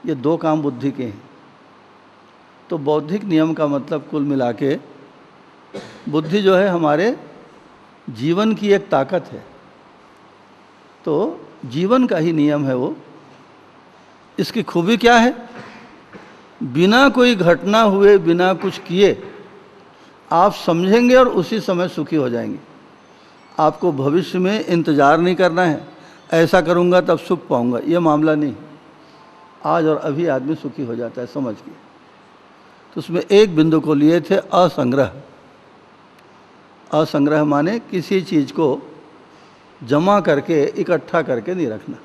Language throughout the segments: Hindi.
ये दो काम बुद्धि के हैं। तो बौद्धिक नियम का मतलब कुल मिला के बुद्धि जो है हमारे जीवन की एक ताकत है। तो जीवन का ही नियम है वो। इसकी खूबी क्या है? बिना कोई घटना हुए, बिना कुछ किए आप समझेंगे और उसी समय सुखी हो जाएंगे। आपको भविष्य में इंतज़ार नहीं करना है, ऐसा करूँगा तब सुख पाऊँगा, ये मामला नहीं। आज और अभी आदमी सुखी हो जाता है समझ के। तो उसमें एक बिंदु को लिए थे असंग्रह। असंग्रह माने किसी चीज़ को जमा करके, इकट्ठा करके नहीं रखना।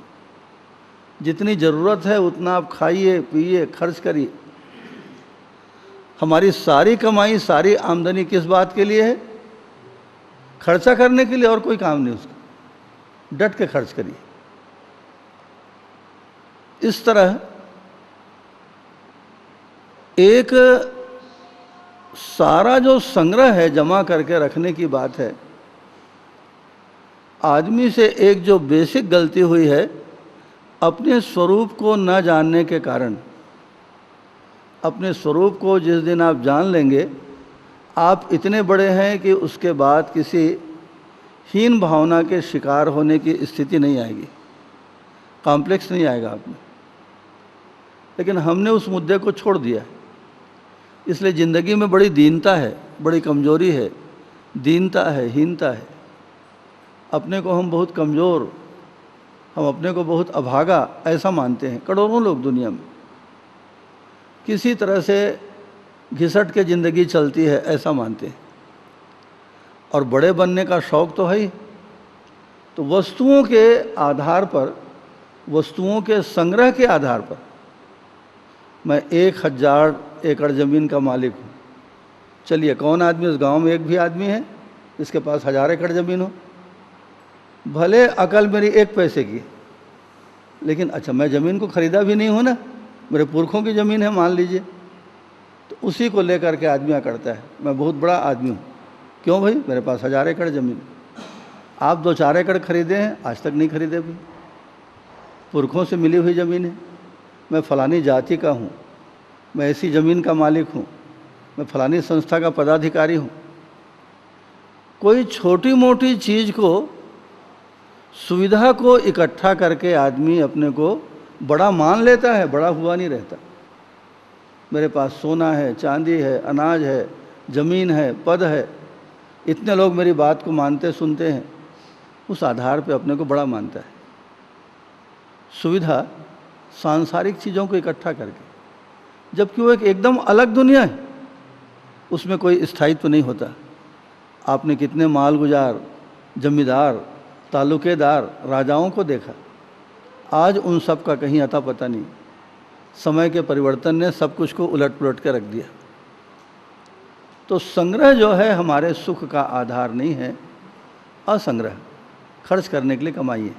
जितनी ज़रूरत है उतना आप खाइए, पिए, खर्च करिए। हमारी सारी कमाई, सारी आमदनी किस बात के लिए है? खर्चा करने के लिए, और कोई काम नहीं उसका। डट के खर्च करिए। इस तरह एक सारा जो संग्रह है, जमा करके रखने की बात है। आदमी से एक जो बेसिक गलती हुई है, अपने स्वरूप को न जानने के कारण। अपने स्वरूप को जिस दिन आप जान लेंगे, आप इतने बड़े हैं कि उसके बाद किसी हीन भावना के शिकार होने की स्थिति नहीं आएगी, कॉम्प्लेक्स नहीं आएगा आप में। लेकिन हमने उस मुद्दे को छोड़ दिया, इसलिए ज़िंदगी में बड़ी दीनता है, बड़ी कमजोरी है। दीनता है, हीनता है। अपने को हम बहुत कमज़ोर, हम अपने को बहुत अभागा ऐसा मानते हैं। करोड़ों लोग दुनिया में किसी तरह से घिसट के ज़िंदगी चलती है ऐसा मानते हैं, और बड़े बनने का शौक़ तो है ही। तो वस्तुओं के आधार पर, वस्तुओं के संग्रह के आधार पर मैं 1000 एकड़ ज़मीन का मालिक हूँ। चलिए, कौन आदमी उस गांव में एक भी आदमी है जिसके पास 1000 एकड़ ज़मीन हो? भले अकल मेरी 1 पैसे की, लेकिन अच्छा, मैं ज़मीन को ख़रीदा भी नहीं हूँ ना, मेरे पुरखों की ज़मीन है मान लीजिए। तो उसी को लेकर के आदमी करता है मैं बहुत बड़ा आदमी हूँ। क्यों भाई? मेरे पास 1000 एकड़ ज़मीन। आप 2-4 एकड़ खरीदे हैं, आज तक नहीं खरीदे भी। पुरखों से मिली हुई ज़मीन है। मैं फ़लानी जाति का हूँ, मैं ऐसी ज़मीन का मालिक हूँ, मैं फ़लानी संस्था का पदाधिकारी हूँ। कोई छोटी मोटी चीज़ को, सुविधा को इकट्ठा करके आदमी अपने को बड़ा मान लेता है, बड़ा हुआ नहीं रहता। मेरे पास सोना है, चांदी है, अनाज है, ज़मीन है, पद है, इतने लोग मेरी बात को मानते सुनते हैं, उस आधार पे अपने को बड़ा मानता है। सुविधा, सांसारिक चीज़ों को इकट्ठा करके, जबकि वो एक एकदम अलग दुनिया है, उसमें कोई स्थायित्व नहीं होता। आपने कितने मालगुजार, जमींदार, तालुकेदार, राजाओं को देखा, आज उन सब का कहीं अता पता नहीं। समय के परिवर्तन ने सब कुछ को उलट पुलट के रख दिया। तो संग्रह जो है हमारे सुख का आधार नहीं है। असंग्रह, खर्च करने के लिए कमाइए।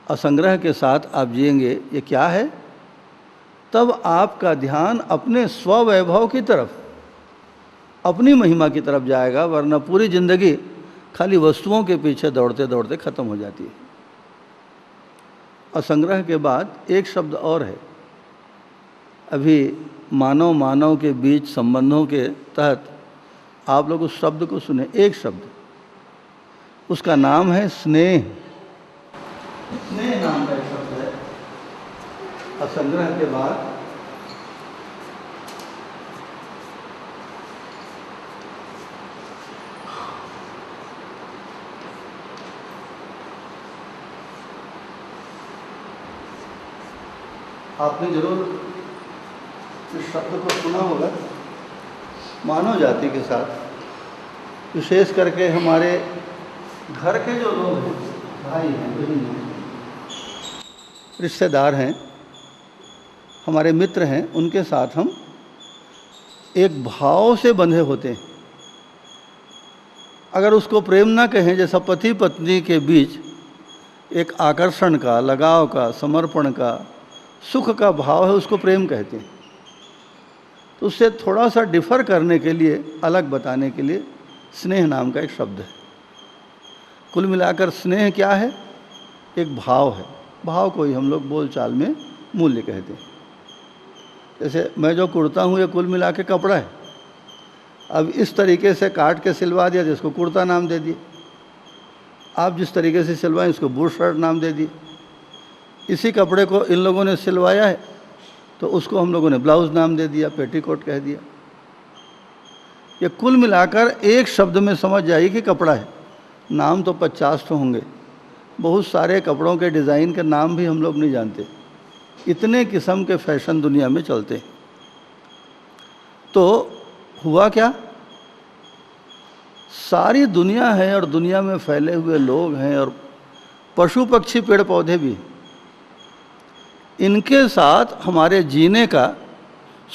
असंग्रह के साथ आप जिएंगे, ये क्या है? तब आपका ध्यान अपने स्ववैभव की तरफ, अपनी महिमा की तरफ जाएगा, वरना पूरी ज़िंदगी खाली वस्तुओं के पीछे दौड़ते दौड़ते ख़त्म हो जाती है। असंग्रह के बाद एक शब्द और है। अभी मानव मानव के बीच संबंधों के तहत आप लोग उस शब्द को सुने, एक शब्द, उसका नाम है स्नेह। स्नेह नाम का एक शब्द है असंग्रह के बाद। आपने जरूर इस शब्द को सुना होगा। मानव जाति के साथ, विशेष करके हमारे घर के जो लोग हैं, भाई हैं, बहन हैं, रिश्तेदार हैं, हमारे मित्र हैं, उनके साथ हम एक भाव से बंधे होते हैं। अगर उसको प्रेम ना कहें, जैसा पति पत्नी के बीच एक आकर्षण का, लगाव का, समर्पण का, सुख का भाव है, उसको प्रेम कहते हैं। तो उससे थोड़ा सा डिफ़र करने के लिए, अलग बताने के लिए स्नेह नाम का एक शब्द है। कुल मिलाकर स्नेह क्या है? एक भाव है। भाव को ही हम लोग बोलचाल में मूल्य कहते हैं। जैसे मैं जो कुर्ता हूँ ये कुल मिला के कपड़ा है। अब इस तरीके से काट के सिलवा दिया तो इसको कुर्ता नाम दे दिए, आप जिस तरीके से सिलवाएं इसको बूट शर्ट नाम दे दिए। इसी कपड़े को इन लोगों ने सिलवाया है तो उसको हम लोगों ने ब्लाउज़ नाम दे दिया, पेटीकोट कह दिया। ये कुल मिलाकर एक शब्द में समझ जाइए कि कपड़ा है। नाम तो 50 तो होंगे, बहुत सारे कपड़ों के डिज़ाइन के नाम भी हम लोग नहीं जानते, इतने किस्म के फैशन दुनिया में चलते हैं। तो हुआ क्या, सारी दुनिया है और दुनिया में फैले हुए लोग हैं और पशु पक्षी पेड़ पौधे भी, इनके साथ हमारे जीने का,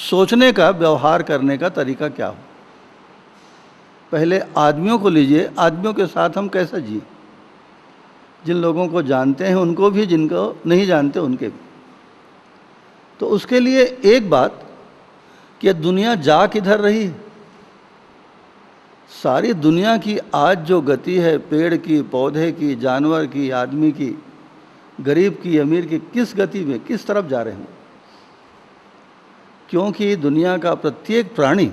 सोचने का, व्यवहार करने का तरीका क्या हो। पहले आदमियों को लीजिए, आदमियों के साथ हम कैसा जिए, जिन लोगों को जानते हैं उनको भी, जिनको नहीं जानते उनके भी। तो उसके लिए एक बात कि दुनिया जा किधर रही है। सारी दुनिया की आज जो गति है, पेड़ की, पौधे की, जानवर की, आदमी की, गरीब की, अमीर की, किस गति में, किस तरफ जा रहे हैं। क्योंकि दुनिया का प्रत्येक प्राणी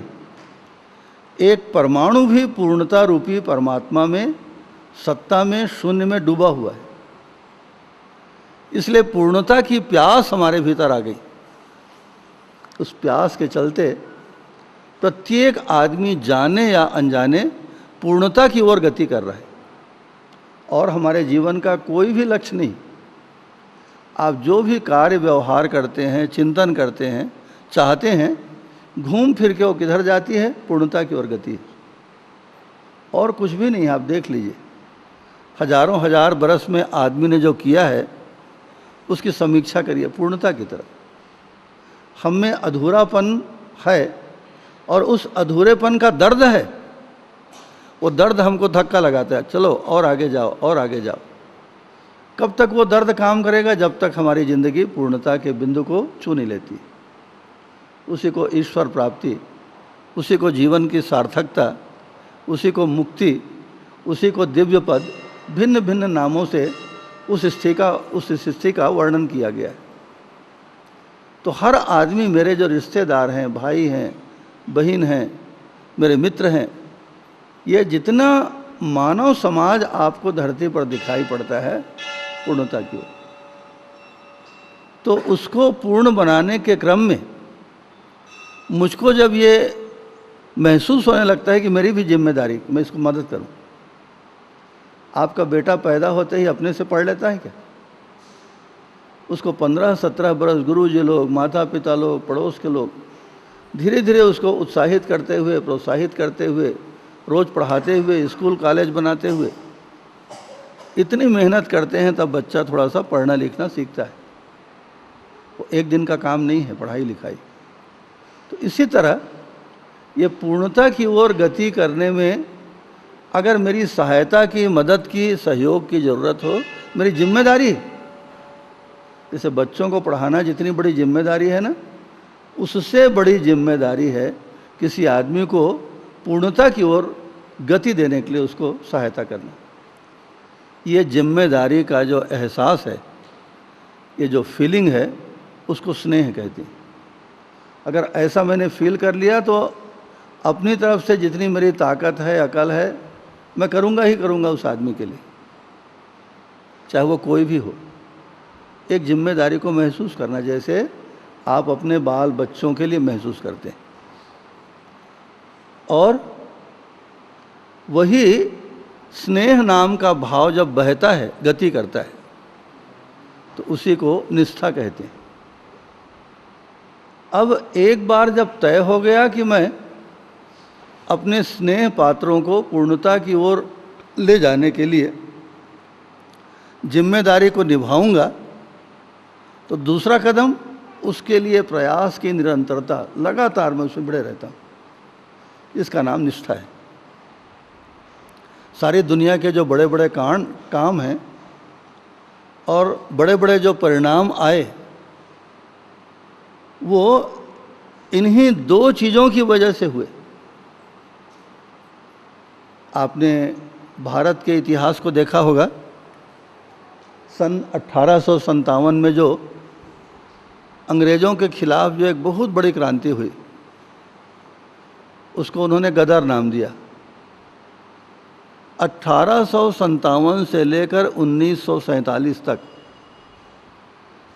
एक परमाणु भी पूर्णता रूपी परमात्मा में, सत्ता में, शून्य में डूबा हुआ है। इसलिए पूर्णता की प्यास हमारे भीतर आ गई। उस प्यास के चलते प्रत्येक आदमी जाने या अनजाने पूर्णता की ओर गति कर रहा है और हमारे जीवन का कोई भी लक्ष्य नहीं। आप जो भी कार्य व्यवहार करते हैं, चिंतन करते हैं, चाहते हैं, घूम फिर के वो किधर जाती है, पूर्णता की ओर गति है और कुछ भी नहीं। आप देख लीजिए, हजारों हजार बरस में आदमी ने जो किया है उसकी समीक्षा करिए, पूर्णता की तरफ। हम में अधूरापन है और उस अधूरेपन का दर्द है, वो दर्द हमको धक्का लगाता है, चलो और आगे जाओ और आगे जाओ। कब तक वो दर्द काम करेगा, जब तक हमारी ज़िंदगी पूर्णता के बिंदु को छू नहीं लेती। उसी को ईश्वर प्राप्ति, उसी को जीवन की सार्थकता, उसी को मुक्ति, उसी को दिव्य पद, भिन्न भिन्न नामों से उस स्थिति का वर्णन किया गया है। तो हर आदमी, मेरे जो रिश्तेदार हैं, भाई हैं, बहन हैं, मेरे मित्र हैं, ये जितना मानव समाज आपको धरती पर दिखाई पड़ता है पूर्णता की ओर, तो उसको पूर्ण बनाने के क्रम में मुझको जब ये महसूस होने लगता है कि मेरी भी जिम्मेदारी, मैं इसको मदद करूं। आपका बेटा पैदा होते ही अपने से पढ़ लेता है क्या? उसको 15-17 बरस गुरुजी लोग, माता पिता लोग, पड़ोस के लोग धीरे धीरे उसको उत्साहित करते हुए, प्रोत्साहित करते हुए, रोज़ पढ़ाते हुए, स्कूल कॉलेज बनाते हुए इतनी मेहनत करते हैं, तब बच्चा थोड़ा सा पढ़ना लिखना सीखता है। वो एक दिन का काम नहीं है पढ़ाई लिखाई। तो इसी तरह ये पूर्णता की ओर गति करने में अगर मेरी सहायता की, मदद की, सहयोग की ज़रूरत हो, मेरी जिम्मेदारी है। जैसे बच्चों को पढ़ाना जितनी बड़ी जिम्मेदारी है ना, उससे बड़ी जिम्मेदारी है किसी आदमी को पूर्णता की ओर गति देने के लिए उसको सहायता करना। ये जिम्मेदारी का जो एहसास है, ये जो फीलिंग है, उसको स्नेह कहते हैं। अगर ऐसा मैंने फील कर लिया तो अपनी तरफ से जितनी मेरी ताकत है, अकल है, मैं करूँगा ही करूँगा उस आदमी के लिए, चाहे वो कोई भी हो। एक जिम्मेदारी को महसूस करना, जैसे आप अपने बाल बच्चों के लिए महसूस करते हैं। और वही स्नेह नाम का भाव जब बहता है, गति करता है, तो उसी को निष्ठा कहते हैं। अब एक बार जब तय हो गया कि मैं अपने स्नेह पात्रों को पूर्णता की ओर ले जाने के लिए जिम्मेदारी को निभाऊंगा, तो दूसरा कदम उसके लिए प्रयास की निरंतरता, लगातार मैं उसमें बढ़े रहता हूँ। इसका नाम निष्ठा है। सारी दुनिया के जो बड़े बड़े काम हैं और बड़े बड़े जो परिणाम आए, वो इन्हीं दो चीज़ों की वजह से हुए। आपने भारत के इतिहास को देखा होगा। सन 1857 में जो अंग्रेज़ों के खिलाफ जो एक बहुत बड़ी क्रांति हुई, उसको उन्होंने गदर नाम दिया। 1857 से लेकर 1947 तक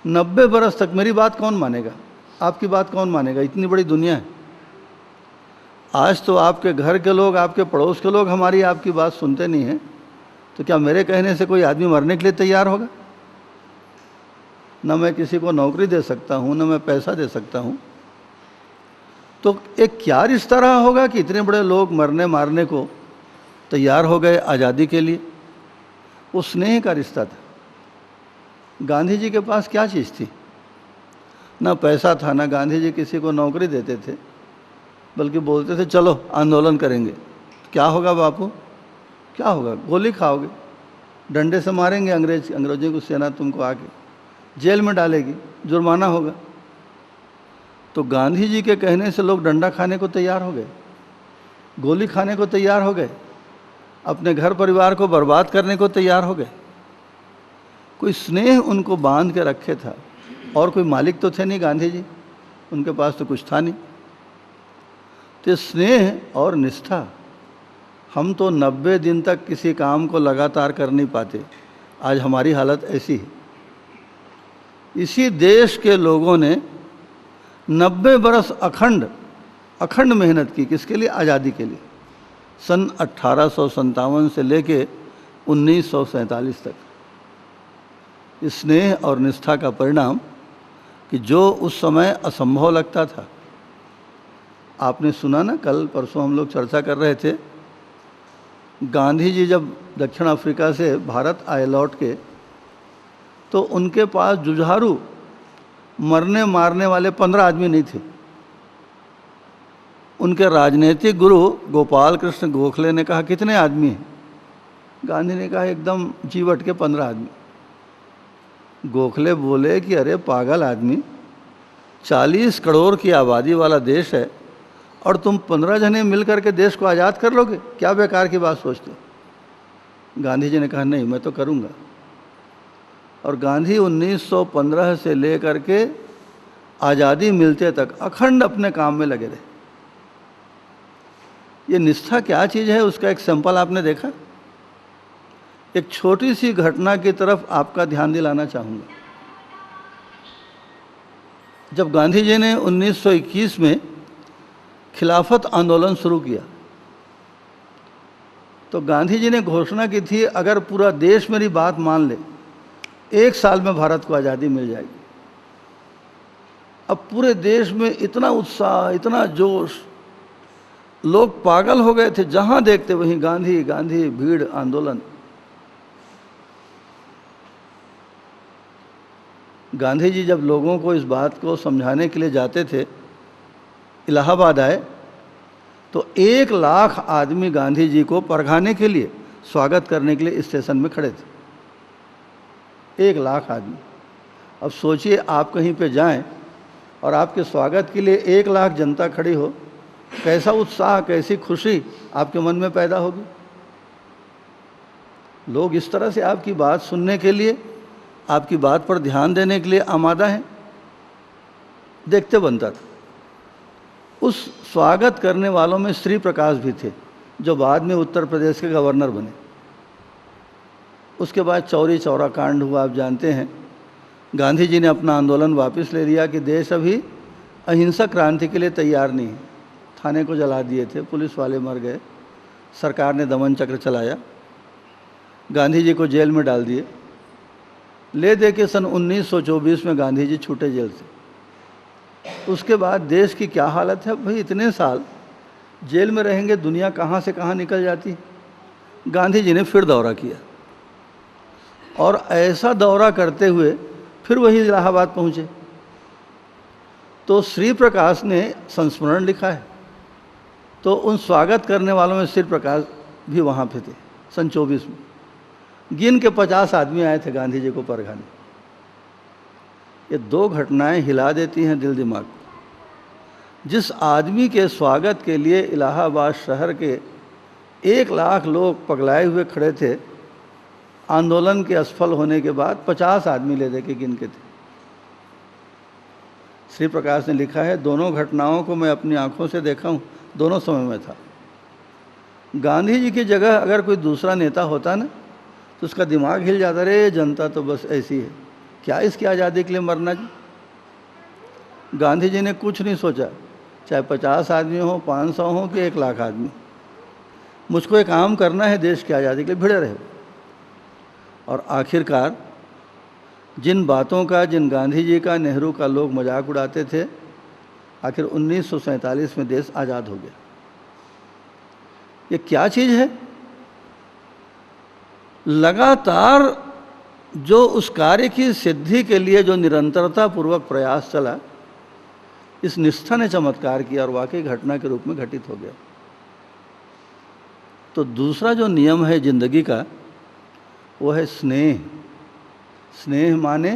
90 बरस तक मेरी बात कौन मानेगा, आपकी बात कौन मानेगा? इतनी बड़ी दुनिया है। आज तो आपके घर के लोग, आपके पड़ोस के लोग हमारी आपकी बात सुनते नहीं हैं, तो क्या मेरे कहने से कोई आदमी मरने के लिए तैयार होगा? न मैं किसी को नौकरी दे सकता हूँ, न मैं पैसा दे सकता हूँ। तो एक क्या रिश्ता रहा होगा कि इतने बड़े लोग मरने मारने को तैयार हो गए आज़ादी के लिए? वो स्नेह का रिश्ता था। गांधी जी के पास क्या चीज़ थी? ना पैसा था, ना गांधी जी किसी को नौकरी देते थे, बल्कि बोलते थे चलो आंदोलन करेंगे। क्या होगा बापू? क्या होगा? गोली खाओगे, डंडे से मारेंगे अंग्रेजों की सेना, तुमको आके जेल में डालेगी, जुर्माना होगा। तो गांधी जी के कहने से लोग डंडा खाने को तैयार हो गए, गोली खाने को तैयार हो गए, अपने घर परिवार को बर्बाद करने को तैयार हो गए। कोई स्नेह उनको बांध के रखे था, और कोई मालिक तो थे नहीं गांधी जी, उनके पास तो कुछ था नहीं। तो स्नेह और निष्ठा, हम तो 90 दिन तक किसी काम को लगातार कर नहीं पाते। आज हमारी हालत ऐसी है। इसी देश के लोगों ने 90 बरस अखंड मेहनत की, किसके लिए? आज़ादी के लिए। सन 1857 से लेके 1947 तक। स्नेह और निष्ठा का परिणाम कि जो उस समय असंभव लगता था। आपने सुना ना, कल परसों हम लोग चर्चा कर रहे थे, गांधी जी जब दक्षिण अफ्रीका से भारत आए लौट के, तो उनके पास जुझारू मरने मारने वाले 15 आदमी नहीं थे। उनके राजनीतिक गुरु गोपाल कृष्ण गोखले ने कहा कितने आदमी हैं? गांधी ने कहा एकदम जीवट के 15 आदमी। गोखले बोले कि अरे पागल आदमी, 40 करोड़ की आबादी वाला देश है और तुम 15 जने मिलकर के देश को आज़ाद कर लोगे? क्या बेकार की बात सोचते हो? गांधी जी ने कहा नहीं, मैं तो करूँगा। और गांधी 1915 से लेकर के आज़ादी मिलते तक अखंड अपने काम में लगे रहे। ये निष्ठा क्या चीज़ है, उसका एक सैंपल आपने देखा। एक छोटी सी घटना की तरफ आपका ध्यान दिलाना चाहूँगा। जब गांधी जी ने 1921 में खिलाफत आंदोलन शुरू किया, तो गांधी जी ने घोषणा की थी अगर पूरा देश मेरी बात मान ले, 1 साल में भारत को आज़ादी मिल जाएगी। अब पूरे देश में इतना उत्साह, इतना जोश, लोग पागल हो गए थे, जहां देखते वहीं गांधी गांधी, भीड़, आंदोलन। गांधी जी जब लोगों को इस बात को समझाने के लिए जाते थे, इलाहाबाद आए तो 1 लाख आदमी गांधी जी को परखाने के लिए, स्वागत करने के लिए स्टेशन में खड़े थे। 1 लाख आदमी। अब सोचिए आप कहीं पे जाएं और आपके स्वागत के लिए 1 लाख जनता खड़ी हो, कैसा उत्साह, कैसी खुशी आपके मन में पैदा होगी। लोग इस तरह से आपकी बात सुनने के लिए, आपकी बात पर ध्यान देने के लिए आमादा हैं। देखते बनता था। उस स्वागत करने वालों में श्री प्रकाश भी थे, जो बाद में उत्तर प्रदेश के गवर्नर बने। उसके बाद चौरी चौरा कांड हुआ, आप जानते हैं। गांधी जी ने अपना आंदोलन वापस ले लिया कि देश अभी अहिंसक क्रांति के लिए तैयार नहीं है। थाने को जला दिए थे, पुलिस वाले मर गए, सरकार ने दमन चक्र चलाया, गांधी जी को जेल में डाल दिए। ले दे के सन 1924 में गांधी जी छूटे जेल से। उसके बाद देश की क्या हालत है भाई, इतने साल जेल में रहेंगे, दुनिया कहाँ से कहाँ निकल जाती। गांधी जी ने फिर दौरा किया, और ऐसा दौरा करते हुए फिर वही इलाहाबाद पहुँचे। तो श्री प्रकाश ने संस्मरण लिखा है, तो उन स्वागत करने वालों में श्री प्रकाश भी वहाँ पे थे। सन 24 में गिन के 50 आदमी आए थे गांधी जी को परखाने। ये 2 घटनाएं हिला देती हैं दिल दिमाग को। जिस आदमी के स्वागत के लिए इलाहाबाद शहर के 1 लाख लोग पगलाए हुए खड़े थे, आंदोलन के असफल होने के बाद 50 आदमी ले दे के गिन के थे। श्री प्रकाश ने लिखा है, दोनों घटनाओं को मैं अपनी आंखों से देखा हूँ, दोनों समय में था। गांधी जी की जगह अगर कोई दूसरा नेता होता ना तो उसका दिमाग हिल जाता, रे जनता तो बस ऐसी है, क्या इसकी आज़ादी के लिए मरना जी। गांधी जी ने कुछ नहीं सोचा, चाहे 50 आदमी हो, 500 हो कि 1 लाख आदमी, मुझको एक काम करना है, देश की आज़ादी के लिए भिड़े रहे। और आखिरकार जिन बातों का, जिन गांधी जी का, नेहरू का लोग मजाक उड़ाते थे, आखिर 1947 में देश आज़ाद हो गया। ये क्या चीज़ है? लगातार जो उस कार्य की सिद्धि के लिए जो निरंतरता पूर्वक प्रयास चला, इस निष्ठा ने चमत्कार किया और वाकई घटना के रूप में घटित हो गया। तो दूसरा जो नियम है जिंदगी का, वो है स्नेह। स्नेह माने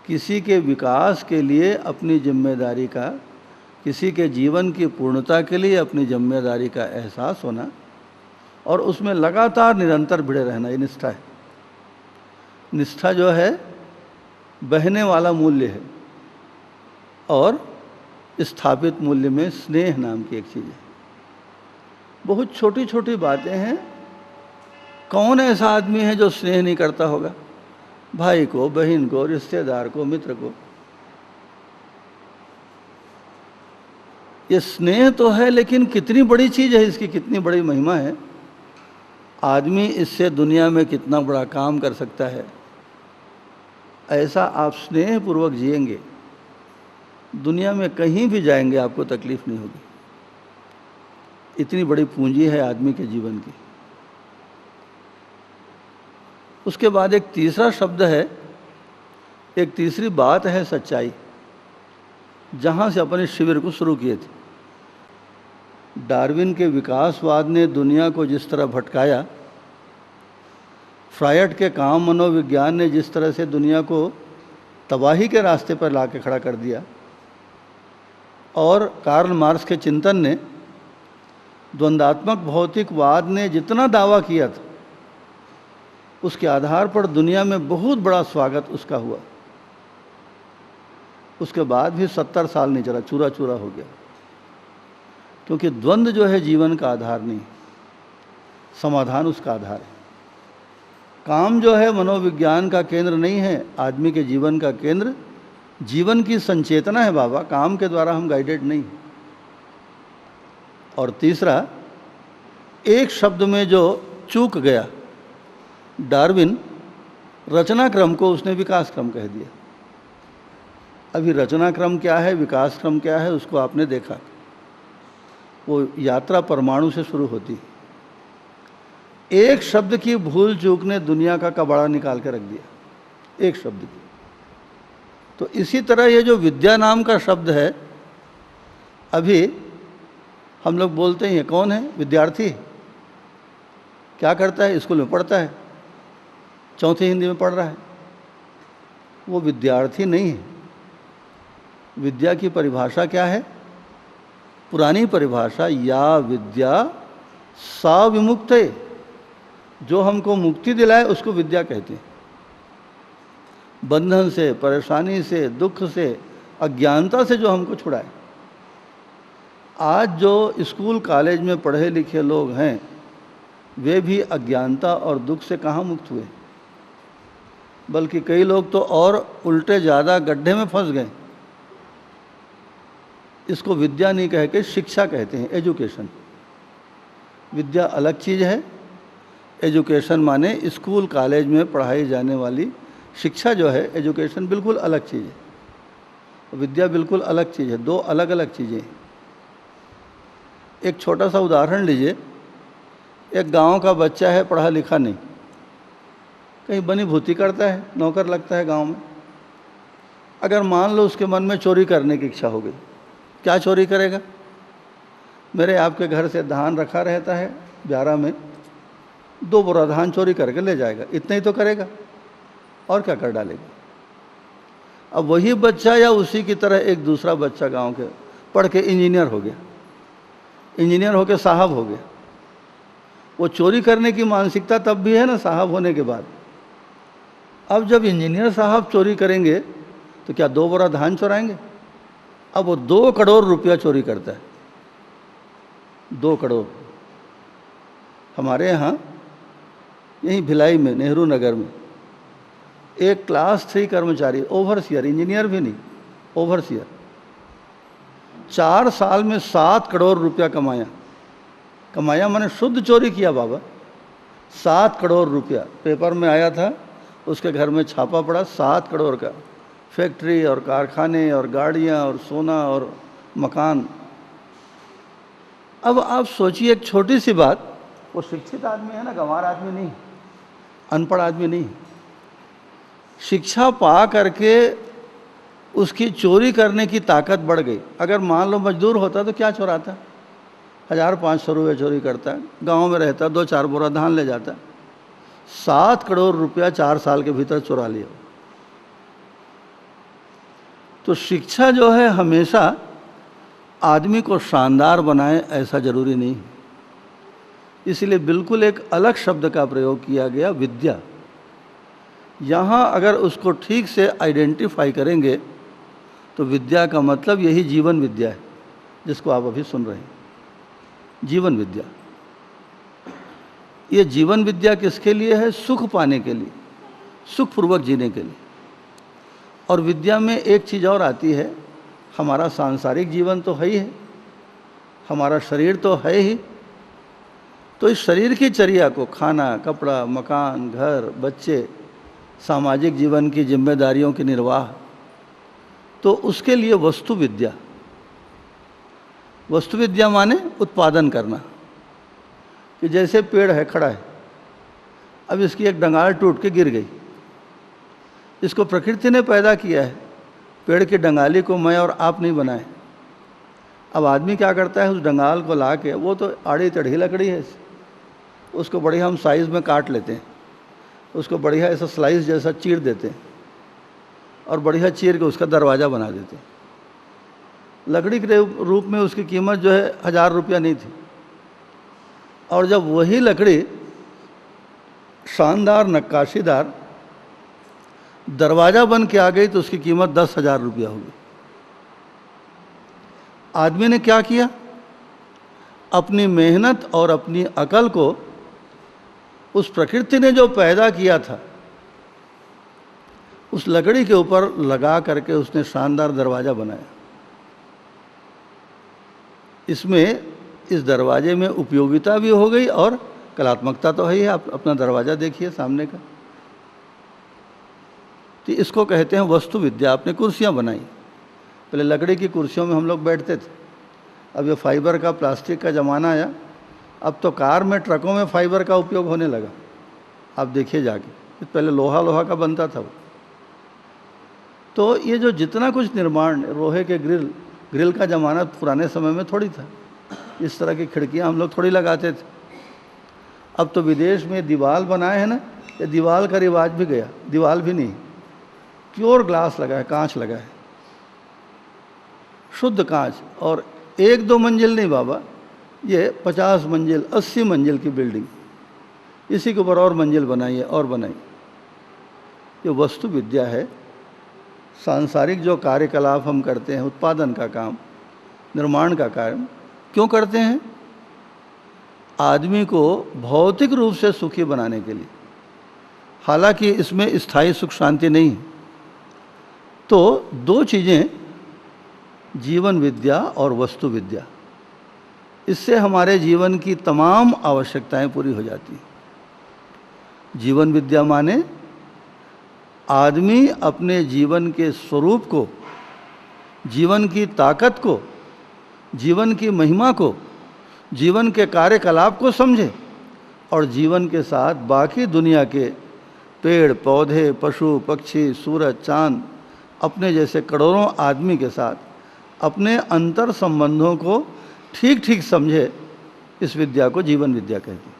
किसी के विकास के लिए अपनी जिम्मेदारी का, किसी के जीवन की पूर्णता के लिए अपनी जिम्मेदारी का एहसास होना और उसमें लगातार निरंतर भिड़े रहना, ये निष्ठा है। निष्ठा जो है बहने वाला मूल्य है और स्थापित मूल्य में स्नेह नाम की एक चीज़ है। बहुत छोटी छोटी बातें हैं। कौन ऐसा आदमी है जो स्नेह नहीं करता होगा? भाई को, बहन को, रिश्तेदार को, मित्र को। ये स्नेह तो है, लेकिन कितनी बड़ी चीज़ है, इसकी कितनी बड़ी महिमा है। आदमी इससे दुनिया में कितना बड़ा काम कर सकता है। ऐसा आप स्नेह पूर्वक जिएंगे, दुनिया में कहीं भी जाएंगे आपको तकलीफ नहीं होगी। इतनी बड़ी पूंजी है आदमी के जीवन की। उसके बाद एक तीसरा शब्द है, एक तीसरी बात है सच्चाई, जहाँ से अपने शिविर को शुरू किए थे। डार्विन के विकासवाद ने दुनिया को जिस तरह भटकाया, फ्रायड के काम मनोविज्ञान ने जिस तरह से दुनिया को तबाही के रास्ते पर ला के खड़ा कर दिया, और कार्ल मार्क्स के चिंतन ने, द्वंद्वात्मक भौतिकवाद ने जितना दावा किया था, उसके आधार पर दुनिया में बहुत बड़ा स्वागत उसका हुआ। उसके बाद भी 70 साल नहीं चला, चूरा चूरा हो गया। क्योंकि द्वंद्व जो है जीवन का आधार नहीं, समाधान उसका आधार है। काम जो है मनोविज्ञान का केंद्र नहीं है, आदमी के जीवन का केंद्र जीवन की संचेतना है बाबा। काम के द्वारा हम गाइडेड नहीं। और तीसरा, एक शब्द में जो चूक गया, डार्विन रचनाक्रम को उसने विकास क्रम कह दिया। अभी रचनाक्रम क्या है, विकास क्रम क्या है, उसको आपने देखा। वो यात्रा परमाणु से शुरू होती। एक शब्द की भूल चूक ने दुनिया का कबाड़ा निकाल के रख दिया, एक शब्द की। तो इसी तरह ये जो विद्या नाम का शब्द है, अभी हम लोग बोलते हैं कौन है? विद्यार्थी। क्या करता है? स्कूल में पढ़ता है, चौथी हिंदी में पढ़ रहा है। वो विद्यार्थी नहीं है। विद्या की परिभाषा क्या है? पुरानी परिभाषा, या विद्या सा विमुक्ते, जो हमको मुक्ति दिलाए उसको विद्या कहते हैं। बंधन से, परेशानी से, दुख से, अज्ञानता से जो हमको छुड़ाए। आज जो स्कूल कॉलेज में पढ़े लिखे लोग हैं, वे भी अज्ञानता और दुख से कहाँ मुक्त हुए, बल्कि कई लोग तो और उल्टे ज़्यादा गड्ढे में फंस गए। इसको विद्या नहीं कह के शिक्षा कहते हैं, एजुकेशन। विद्या अलग चीज़ है, एजुकेशन माने स्कूल कॉलेज में पढ़ाई जाने वाली शिक्षा जो है, एजुकेशन बिल्कुल अलग चीज़ है। विद्या बिल्कुल अलग चीज़ है, दो अलग अलग चीज़ें। एक छोटा सा उदाहरण लीजिए। एक गांव का बच्चा है, पढ़ा लिखा नहीं, कहीं बनी भूती करता है, नौकर लगता है गांव में। अगर मान लो उसके मन में चोरी करने की इच्छा हो गई, क्या चोरी करेगा? मेरे आपके घर से धान रखा रहता है ब्यारा में, 2 बोरा धान चोरी करके ले जाएगा, इतना ही तो करेगा, और क्या कर डालेगा? अब वही बच्चा या उसी की तरह एक दूसरा बच्चा गांव के पढ़ के इंजीनियर हो गया, इंजीनियर होके साहब हो गया। वो चोरी करने की मानसिकता तब भी है ना, साहब होने के बाद। अब जब इंजीनियर साहब चोरी करेंगे तो क्या 2 बोरा धान चुराएंगे? अब वो 2 करोड़ रुपया चोरी करता है, 2 करोड़। हमारे यहाँ यहीं भिलाई में, नेहरू नगर में, एक क्लास 3 कर्मचारी, ओवरसियर, इंजीनियर भी नहीं, ओवरसियर, 4 साल में 7 करोड़ रुपया कमाया मैंने शुद्ध चोरी किया बाबा, 7 करोड़ रुपया। पेपर में आया था, उसके घर में छापा पड़ा, 7 करोड़ का, फैक्ट्री और कारखाने और गाड़ियाँ और सोना और मकान। अब आप सोचिए, एक छोटी सी बात, वो शिक्षित आदमी है ना, गंवार आदमी नहीं, अनपढ़ आदमी नहीं, शिक्षा पा करके उसकी चोरी करने की ताकत बढ़ गई। अगर मान लो मजदूर होता तो क्या चुराता, 1500 रुपये चोरी करता, गांव में रहता 2-4 बोरा धान ले जाता, 7 करोड़ रुपया 4 साल के भीतर चुरा लिया। तो शिक्षा जो है हमेशा आदमी को शानदार बनाए ऐसा जरूरी नहीं, इसलिए बिल्कुल एक अलग शब्द का प्रयोग किया गया, विद्या। यहाँ अगर उसको ठीक से आइडेंटिफाई करेंगे तो विद्या का मतलब यही जीवन विद्या है, जिसको आप अभी सुन रहे हैं, जीवन विद्या। ये जीवन विद्या किसके लिए है? सुख पाने के लिए, सुखपूर्वक जीने के लिए। और विद्या में एक चीज़ और आती है, हमारा सांसारिक जीवन तो है ही है, हमारा शरीर तो है ही, तो इस शरीर की चर्या को, खाना, कपड़ा, मकान, घर, बच्चे, सामाजिक जीवन की जिम्मेदारियों की निर्वाह, तो उसके लिए वस्तु विद्या। वस्तु विद्या माने उत्पादन करना, कि जैसे पेड़ है, खड़ा है, अब इसकी एक डंगाल टूट के गिर गई, इसको प्रकृति ने पैदा किया है, पेड़ की डंगाली को मैं और आप नहीं बनाए। अब आदमी क्या करता है, उस डंगाल को ला के, वो तो आड़ी टेढ़ी लकड़ी है, उसको बढ़िया हम साइज़ में काट लेते हैं, उसको बढ़िया ऐसा स्लाइस जैसा चीर देते हैं और बढ़िया चीर के उसका दरवाज़ा बना देते हैं। लकड़ी के रूप में उसकी कीमत जो है 1000 रुपया नहीं थी, और जब वही लकड़ी शानदार नक्काशीदार दरवाज़ा बन के आ गई तो उसकी कीमत 10,000 रुपया होगी। आदमी ने क्या किया? अपनी मेहनत और अपनी अकल को उस प्रकृति ने जो पैदा किया था उस लकड़ी के ऊपर लगा करके उसने शानदार दरवाज़ा बनाया। इसमें, इस दरवाजे में उपयोगिता भी हो गई और कलात्मकता तो है ही। आप अपना दरवाज़ा देखिए सामने का, तो इसको कहते हैं वस्तु विद्या। आपने कुर्सियाँ बनाई, पहले लकड़ी की कुर्सियों में हम लोग बैठते थे, अब ये फाइबर का, प्लास्टिक का ज़माना आया, अब तो कार में, ट्रकों में फाइबर का उपयोग होने लगा। आप देखिए जाके, पहले लोहा का बनता था वो। तो ये जो जितना कुछ निर्माण, लोहे के ग्रिल का ज़माना पुराने समय में थोड़ी था, इस तरह की खिड़कियां हम लोग थोड़ी लगाते थे। अब तो विदेश में दीवार बनाए हैं ना, ये दीवार का रिवाज भी गया, दीवार भी नहीं, प्योर ग्लास लगा है, कांच लगा है, शुद्ध कांच। और 1-2 मंजिल नहीं बाबा, ये 50 मंजिल 80 मंजिल की बिल्डिंग, इसी के ऊपर और मंजिल बनाइए और बनाइए। ये वस्तु विद्या है। सांसारिक जो कार्यकलाप हम करते हैं, उत्पादन का काम, निर्माण का कार्य क्यों करते हैं? आदमी को भौतिक रूप से सुखी बनाने के लिए। हालांकि इसमें स्थायी सुख शांति नहीं है। तो 2 चीज़ें, जीवन विद्या और वस्तु विद्या, इससे हमारे जीवन की तमाम आवश्यकताएं पूरी हो जाती हैं। जीवन विद्या माने आदमी अपने जीवन के स्वरूप को, जीवन की ताकत को, जीवन की महिमा को, जीवन के कार्यकलाप को समझे और जीवन के साथ बाकी दुनिया के पेड़ पौधे, पशु पक्षी, सूरज चांद, अपने जैसे करोड़ों आदमी के साथ अपने अंतर संबंधों को ठीक ठीक समझे। इस विद्या को जीवन विद्या कहते हैं।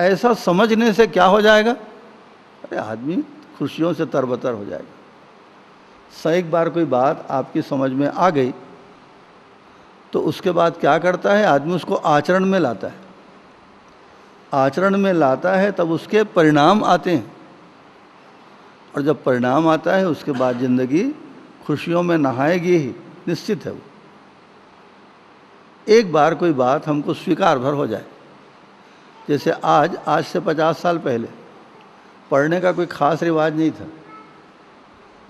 ऐसा समझने से क्या हो जाएगा? अरे आदमी खुशियों से तरबतर हो जाएगा। एक बार कोई बात आपकी समझ में आ गई तो उसके बाद क्या करता है आदमी? उसको आचरण में लाता है। आचरण में लाता है तब उसके परिणाम आते हैं, और जब परिणाम आता है उसके बाद ज़िंदगी खुशियों में नहाएगी ही, निश्चित है वो। एक बार कोई बात हमको स्वीकार भर हो जाए, जैसे आज से 50 साल पहले पढ़ने का कोई ख़ास रिवाज नहीं था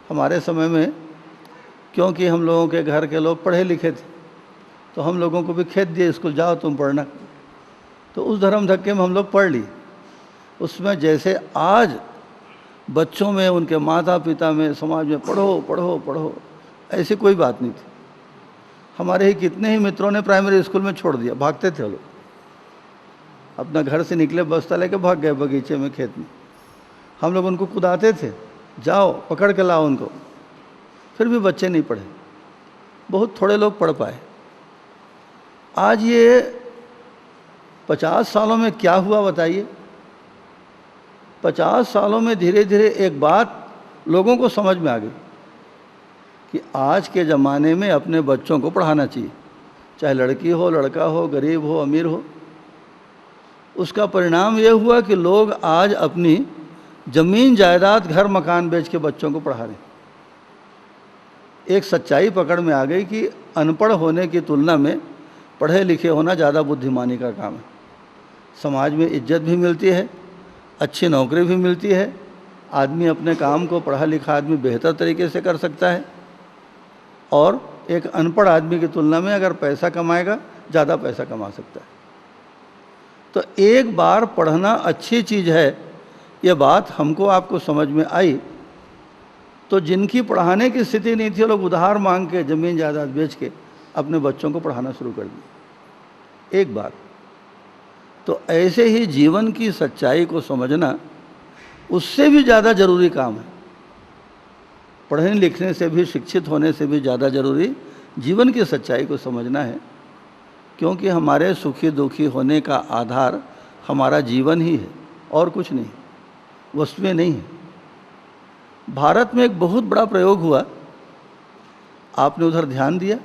हमारे समय में, क्योंकि हम लोगों के घर के लोग पढ़े लिखे थे, तो हम लोगों को भी खेत दिए स्कूल जाओ तुम पढ़ना, तो उस धर्म धक्के में हम लोग पढ़ लिए। उसमें जैसे आज बच्चों में, उनके माता पिता में, समाज में पढ़ो पढ़ो पढ़ो, ऐसी कोई बात नहीं थी। हमारे ही कितने ही मित्रों ने प्राइमरी स्कूल में छोड़ दिया, भागते थे वो लोग, अपना घर से निकले बस्ता लेके भाग गए बगीचे में, खेत में। हम लोग उनको कुदाते थे, जाओ पकड़ के लाओ उनको, फिर भी बच्चे नहीं पढ़े, बहुत थोड़े लोग पढ़ पाए। आज ये 50 सालों में क्या हुआ बताइए? 50 सालों में धीरे धीरे एक बात लोगों को समझ में आ गई कि आज के ज़माने में अपने बच्चों को पढ़ाना चाहिए, चाहे लड़की हो, लड़का हो, गरीब हो, अमीर हो। उसका परिणाम ये हुआ कि लोग आज अपनी ज़मीन जायदाद, घर मकान बेच के बच्चों को पढ़ा रहे हैं। एक सच्चाई पकड़ में आ गई कि अनपढ़ होने की तुलना में पढ़े लिखे होना ज़्यादा बुद्धिमानी का काम है। समाज में इज्जत भी मिलती है, अच्छी नौकरी भी मिलती है, आदमी अपने काम को पढ़ा लिखा आदमी बेहतर तरीके से कर सकता है, और एक अनपढ़ आदमी की तुलना में अगर पैसा कमाएगा ज़्यादा पैसा कमा सकता है। तो एक बार पढ़ना अच्छी चीज़ है, ये बात हमको आपको समझ में आई, तो जिनकी पढ़ाने की स्थिति नहीं थी, लोग उधार मांग के ज़मीन जायदाद बेच के अपने बच्चों को पढ़ाना शुरू कर दिया एक बार। तो ऐसे ही जीवन की सच्चाई को समझना उससे भी ज़्यादा ज़रूरी काम है। पढ़ने लिखने से भी, शिक्षित होने से भी ज़्यादा ज़रूरी जीवन की सच्चाई को समझना है, क्योंकि हमारे सुखी दुखी होने का आधार हमारा जीवन ही है और कुछ नहीं, वस्तुएं नहीं है। भारत में एक बहुत बड़ा प्रयोग हुआ, आपने उधर ध्यान दिया?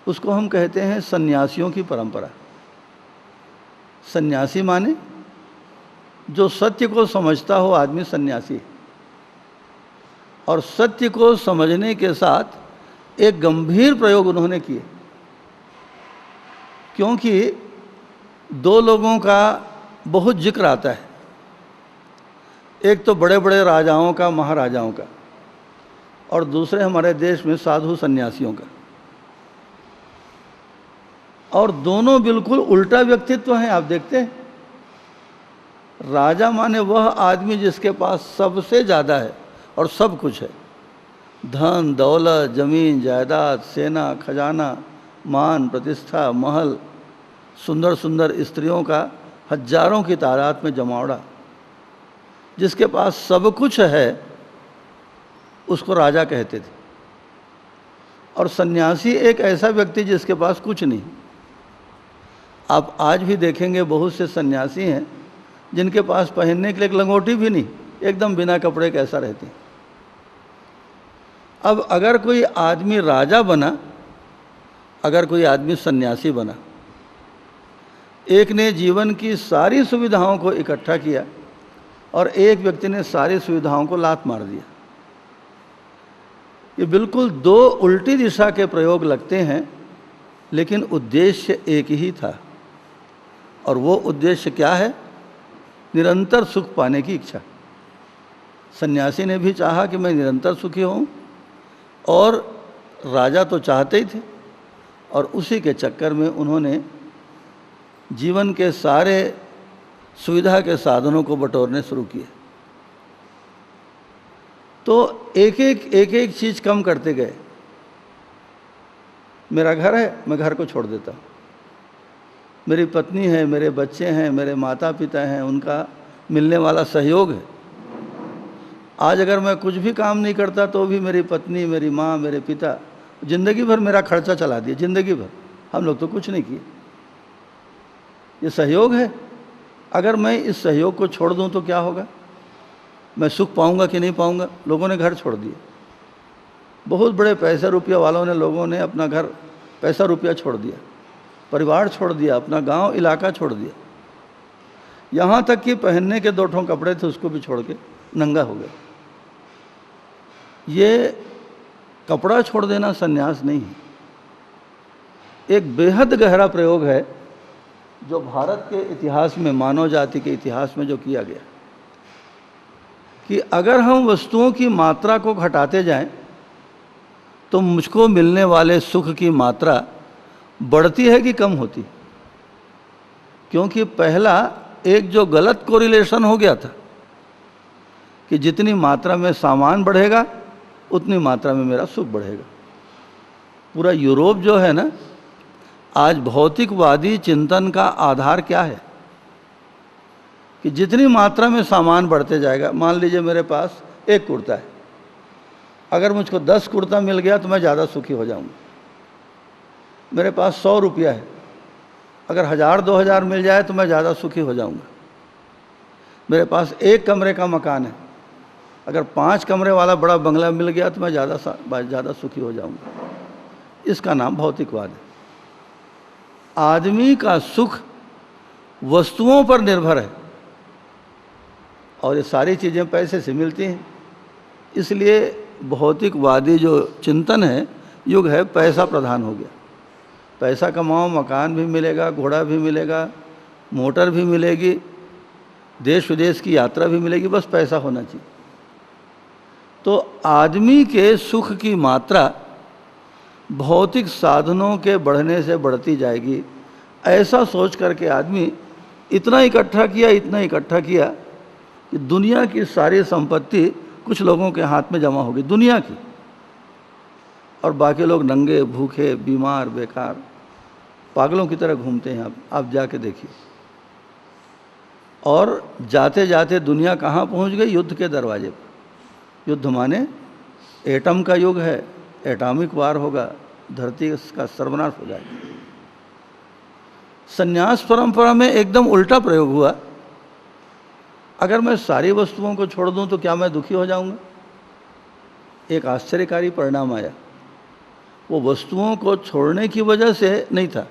उसको हम कहते हैं सन्यासियों की परंपरा। सन्यासी माने जो सत्य को समझता हो आदमी सन्यासी, और सत्य को समझने के साथ एक गंभीर प्रयोग उन्होंने किए, क्योंकि दो लोगों का बहुत जिक्र आता है, एक तो बड़े बड़े राजाओं का, महाराजाओं का, और दूसरे हमारे देश में साधु सन्यासियों का, और दोनों बिल्कुल उल्टा व्यक्तित्व हैं। आप देखते हैं, राजा माने वह आदमी जिसके पास सबसे ज़्यादा है और सब कुछ है, धन दौलत, जमीन जायदाद, सेना खजाना, मान प्रतिष्ठा, महल, सुंदर सुंदर स्त्रियों का हजारों की तादाद में जमावड़ा, जिसके पास सब कुछ है उसको राजा कहते थे। और सन्यासी एक ऐसा व्यक्ति जिसके पास कुछ नहीं। आप आज भी देखेंगे बहुत से सन्यासी हैं जिनके पास पहनने के लिए एक लंगोटी भी नहीं, एकदम बिना कपड़े के ऐसा रहते हैं। अब अगर कोई आदमी राजा बना, अगर कोई आदमी सन्यासी बना, एक ने जीवन की सारी सुविधाओं को इकट्ठा किया और एक व्यक्ति ने सारी सुविधाओं को लात मार दिया। ये बिल्कुल दो उल्टी दिशा के प्रयोग लगते हैं, लेकिन उद्देश्य एक ही था, और वो उद्देश्य क्या है? निरंतर सुख पाने की इच्छा। सन्यासी ने भी चाहा कि मैं निरंतर सुखी हूँ, और राजा तो चाहते ही थे, और उसी के चक्कर में उन्होंने जीवन के सारे सुविधा के साधनों को बटोरने शुरू किए। तो एक एक चीज़ कम करते गए। मेरा घर है, मैं घर को छोड़ देता हूँ। मेरी पत्नी है, मेरे बच्चे हैं, मेरे माता पिता हैं, उनका मिलने वाला सहयोग है। आज अगर मैं कुछ भी काम नहीं करता तो भी मेरी पत्नी, मेरी माँ, मेरे पिता ज़िंदगी भर मेरा खर्चा चला दिया, ज़िंदगी भर। हम लोग तो कुछ नहीं किए। ये सहयोग है। अगर मैं इस सहयोग को छोड़ दूं तो क्या होगा? मैं सुख पाऊंगा कि नहीं पाऊंगा? लोगों ने घर छोड़ दिए। बहुत बड़े पैसा रुपया वालों ने, लोगों ने अपना घर, पैसा रुपया छोड़ दिया, परिवार छोड़ दिया, अपना गांव इलाका छोड़ दिया, यहाँ तक कि पहनने के 2 ठो कपड़े थे उसको भी छोड़ के नंगा हो गए। ये कपड़ा छोड़ देना संन्यास नहीं है। एक बेहद गहरा प्रयोग है जो भारत के इतिहास में, मानव जाति के इतिहास में जो किया गया कि अगर हम वस्तुओं की मात्रा को घटाते जाएं तो मुझको मिलने वाले सुख की मात्रा बढ़ती है कि कम होती। क्योंकि पहला एक जो गलत कोरिलेशन हो गया था कि जितनी मात्रा में सामान बढ़ेगा उतनी मात्रा में मेरा सुख बढ़ेगा। पूरा यूरोप जो है ना, आज भौतिकवादी चिंतन का आधार क्या है कि जितनी मात्रा में सामान बढ़ते जाएगा, मान लीजिए मेरे पास एक कुर्ता है, अगर मुझको 10 कुर्ता मिल गया तो मैं ज़्यादा सुखी हो जाऊंगा। मेरे पास 100 रुपया है, अगर 1000-2000 मिल जाए तो मैं ज़्यादा सुखी हो जाऊंगा। मेरे पास एक कमरे का मकान है, अगर 5 कमरे वाला बड़ा बंगला मिल गया तो मैं ज़्यादा सुखी हो जाऊंगा। इसका नाम भौतिकवाद है। आदमी का सुख वस्तुओं पर निर्भर है और ये सारी चीज़ें पैसे से मिलती हैं। इसलिए भौतिकवादी जो चिंतन है, युग है, पैसा प्रधान हो गया। पैसा कमाओ, मकान भी मिलेगा, घोड़ा भी मिलेगा, मोटर भी मिलेगी, देश विदेश की यात्रा भी मिलेगी, बस पैसा होना चाहिए। तो आदमी के सुख की मात्रा भौतिक साधनों के बढ़ने से बढ़ती जाएगी, ऐसा सोच करके आदमी इतना इकट्ठा किया कि दुनिया की सारी संपत्ति कुछ लोगों के हाथ में जमा होगी, दुनिया की, और बाकी लोग नंगे, भूखे, बीमार, बेकार, पागलों की तरह घूमते हैं। आप जाके देखिए। और जाते जाते दुनिया कहाँ पहुँच गई? युद्ध के दरवाजे पर। युद्ध माने एटम का युग है, एटॉमिक वार होगा, धरती का सर्वनाश हो जाएगा। संन्यास परंपरा में एकदम उल्टा प्रयोग हुआ। अगर मैं सारी वस्तुओं को छोड़ दूं तो क्या मैं दुखी हो जाऊंगा? एक आश्चर्यकारी परिणाम आया। वो वस्तुओं को छोड़ने की वजह से नहीं था,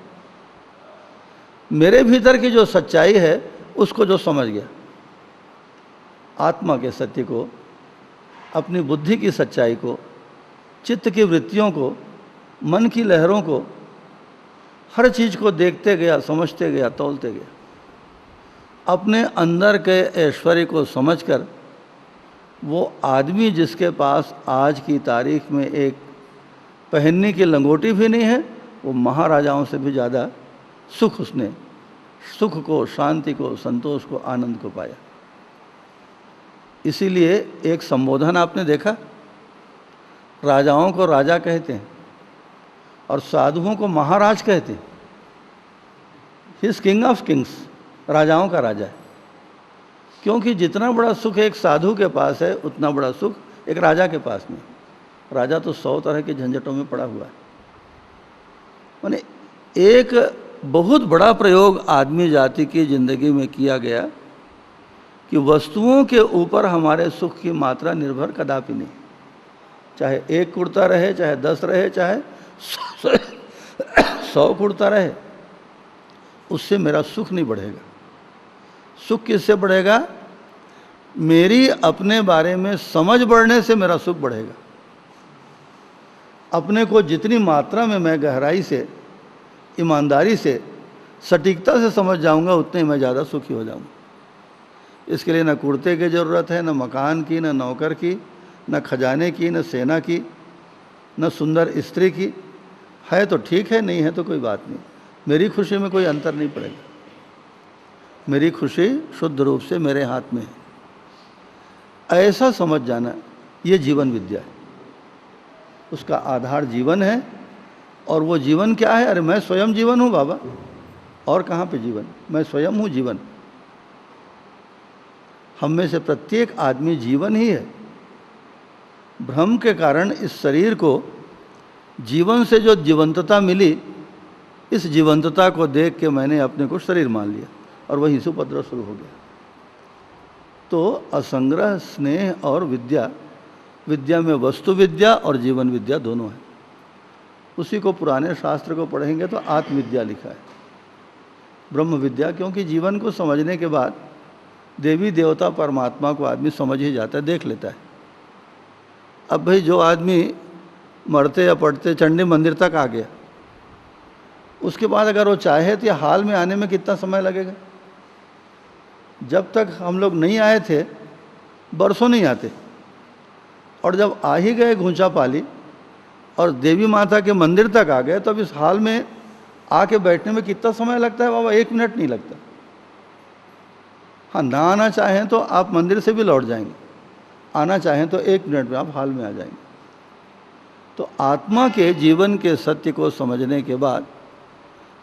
मेरे भीतर की जो सच्चाई है उसको जो समझ गया, आत्मा के सत्य को, अपनी बुद्धि की सच्चाई को, चित्त की वृत्तियों को, मन की लहरों को, हर चीज़ को देखते गया, समझते गया, तौलते गया। अपने अंदर के ऐश्वर्य को समझकर वो आदमी जिसके पास आज की तारीख में एक पहनने की लंगोटी भी नहीं है, वो महाराजाओं से भी ज़्यादा उसने सुख को, शांति को, संतोष को, आनंद को पाया। इसीलिए एक संबोधन आपने देखा, राजाओं को राजा कहते हैं और साधुओं को महाराज कहते हैं। He is king of Kings, राजाओं का राजा है। क्योंकि जितना बड़ा सुख एक साधु के पास है उतना बड़ा सुख एक राजा के पास नहीं। राजा तो 100 तरह के झंझटों में पड़ा हुआ है। माने एक बहुत बड़ा प्रयोग आदमी जाति की ज़िंदगी में किया गया कि वस्तुओं के ऊपर हमारे सुख की मात्रा निर्भर कदापि नहीं। चाहे एक कुर्ता रहे, चाहे 10 रहे, चाहे 100 कुर्ता रहे, उससे मेरा सुख नहीं बढ़ेगा। सुख किससे बढ़ेगा? मेरी अपने बारे में समझ बढ़ने से मेरा सुख बढ़ेगा। अपने को जितनी मात्रा में मैं गहराई से, ईमानदारी से, सटीकता से समझ जाऊंगा, उतने मैं ज़्यादा सुखी हो जाऊंगा। इसके लिए न कुर्ते की ज़रूरत है, न मकान की, न नौकर की, न खजाने की, न सेना की, न सुंदर स्त्री की। है तो ठीक है, नहीं है तो कोई बात नहीं। मेरी खुशी में कोई अंतर नहीं पड़ेगा। मेरी खुशी शुद्ध रूप से मेरे हाथ में है। ऐसा समझ जाना, ये जीवन विद्या है। उसका आधार जीवन है। और वो जीवन क्या है? अरे मैं स्वयं जीवन हूँ बाबा, और कहाँ पे जीवन? मैं स्वयं हूँ जीवन। हम में से प्रत्येक आदमी जीवन ही है। भ्रम के कारण इस शरीर को जीवन से जो जीवंतता मिली, इस जीवंतता को देख के मैंने अपने को शरीर मान लिया और वहीं से उपद्रव शुरू हो गया। तो असंग्रह, स्नेह और विद्या, विद्या में वस्तु विद्या और जीवन विद्या दोनों है। उसी को पुराने शास्त्र को पढ़ेंगे तो आत्मविद्या लिखा है, ब्रह्म विद्या। क्योंकि जीवन को समझने के बाद देवी देवता परमात्मा को आदमी समझ ही जाता है, देख लेता है। अब भाई जो आदमी मरते या पड़ते चंडी मंदिर तक आ गया। उसके बाद अगर वो चाहे तो हाल में आने में कितना समय लगेगा? जब तक हम लोग नहीं आए थे बरसों नहीं आते, और जब आ ही गए घूंचा पाली और देवी माता के मंदिर तक आ गए, तब इस हाल में आके बैठने में कितना समय लगता है बाबा? 1 मिनट नहीं लगता। हाँ, ना आना चाहें तो आप मंदिर से भी लौट जाएंगे, आना चाहें तो 1 मिनट में आप हाल में आ जाएंगे। तो आत्मा के जीवन के सत्य को समझने के बाद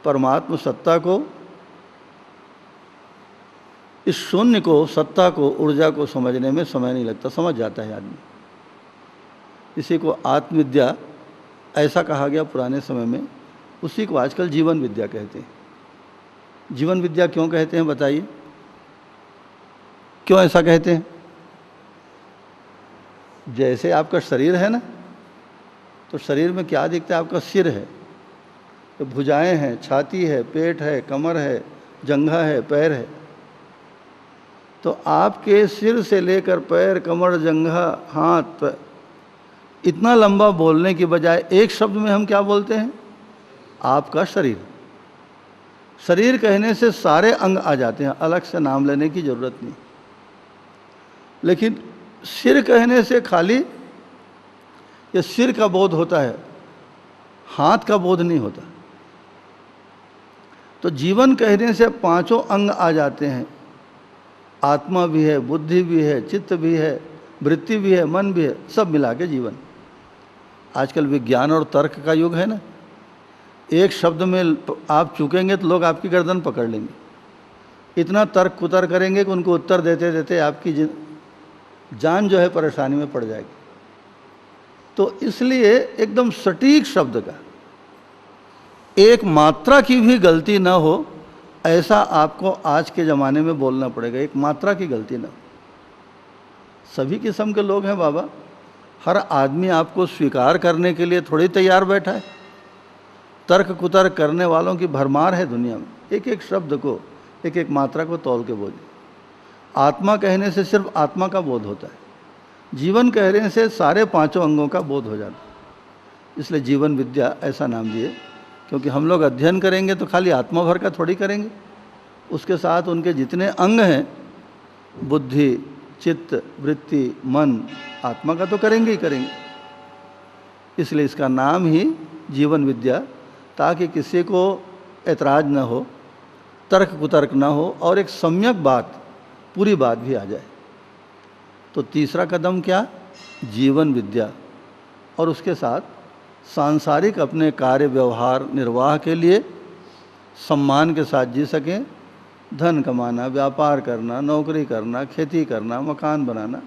परमात्म सत्ता को, इस शून्य को, सत्ता को, ऊर्जा को समझने में समय नहीं लगता, समझ जाता है आदमी। इसी को आत्मविद्या ऐसा कहा गया पुराने समय में, उसी को आजकल जीवन विद्या कहते हैं। जीवन विद्या क्यों कहते हैं बताइए? क्यों ऐसा कहते हैं? जैसे आपका शरीर है ना, तो शरीर में क्या दिखता है? आपका सिर है, तो भुजाएं हैं, छाती है, पेट है, कमर है, जंघा है, पैर है। तो आपके सिर से लेकर पैर, कमर, जंघा, हाथ, पैर, इतना लंबा बोलने की बजाय एक शब्द में हम क्या बोलते हैं? आपका शरीर। शरीर कहने से सारे अंग आ जाते हैं, अलग से नाम लेने की जरूरत नहीं। लेकिन सिर कहने से खाली ये सिर का बोध होता है, हाथ का बोध नहीं होता। तो जीवन कहने से 5 अंग आ जाते हैं, आत्मा भी है, बुद्धि भी है, चित्त भी है, वृत्ति भी है, मन भी है, सब मिला के जीवन। आजकल विज्ञान और तर्क का युग है ना, एक शब्द में आप चूकेंगे तो लोग आपकी गर्दन पकड़ लेंगे। इतना तर्क कुतर्क करेंगे कि उनको उत्तर देते देते आपकी जान जो है परेशानी में पड़ जाएगी। तो इसलिए एकदम सटीक शब्द का, एक मात्रा की भी गलती ना हो, ऐसा आपको आज के ज़माने में बोलना पड़ेगा। एक मात्रा की गलती ना हो। सभी किस्म के लोग हैं बाबा, हर आदमी आपको स्वीकार करने के लिए थोड़ी तैयार बैठा है। तर्क कुतर्क करने वालों की भरमार है दुनिया में। एक एक शब्द को, एक एक मात्रा को तौल के बोलिए। आत्मा कहने से सिर्फ आत्मा का बोध होता है, जीवन कहने से सारे 5 अंगों का बोध हो जाता है। इसलिए जीवन विद्या ऐसा नाम दिए, क्योंकि हम लोग अध्ययन करेंगे तो खाली आत्मा भर का थोड़ी करेंगे, उसके साथ उनके जितने अंग हैं, बुद्धि, चित्त, वृत्ति, मन, आत्मा का तो करेंगे ही करेंगे। इसलिए इसका नाम ही जीवन विद्या, ताकि किसी को ऐतराज न हो, तर्क कुतर्क न हो, और एक सम्यक बात, पूरी बात भी आ जाए। तो तीसरा कदम क्या? जीवन विद्या। और उसके साथ सांसारिक अपने कार्य व्यवहार निर्वाह के लिए सम्मान के साथ जी सकें, धन कमाना, व्यापार करना, नौकरी करना, खेती करना, मकान बनाना,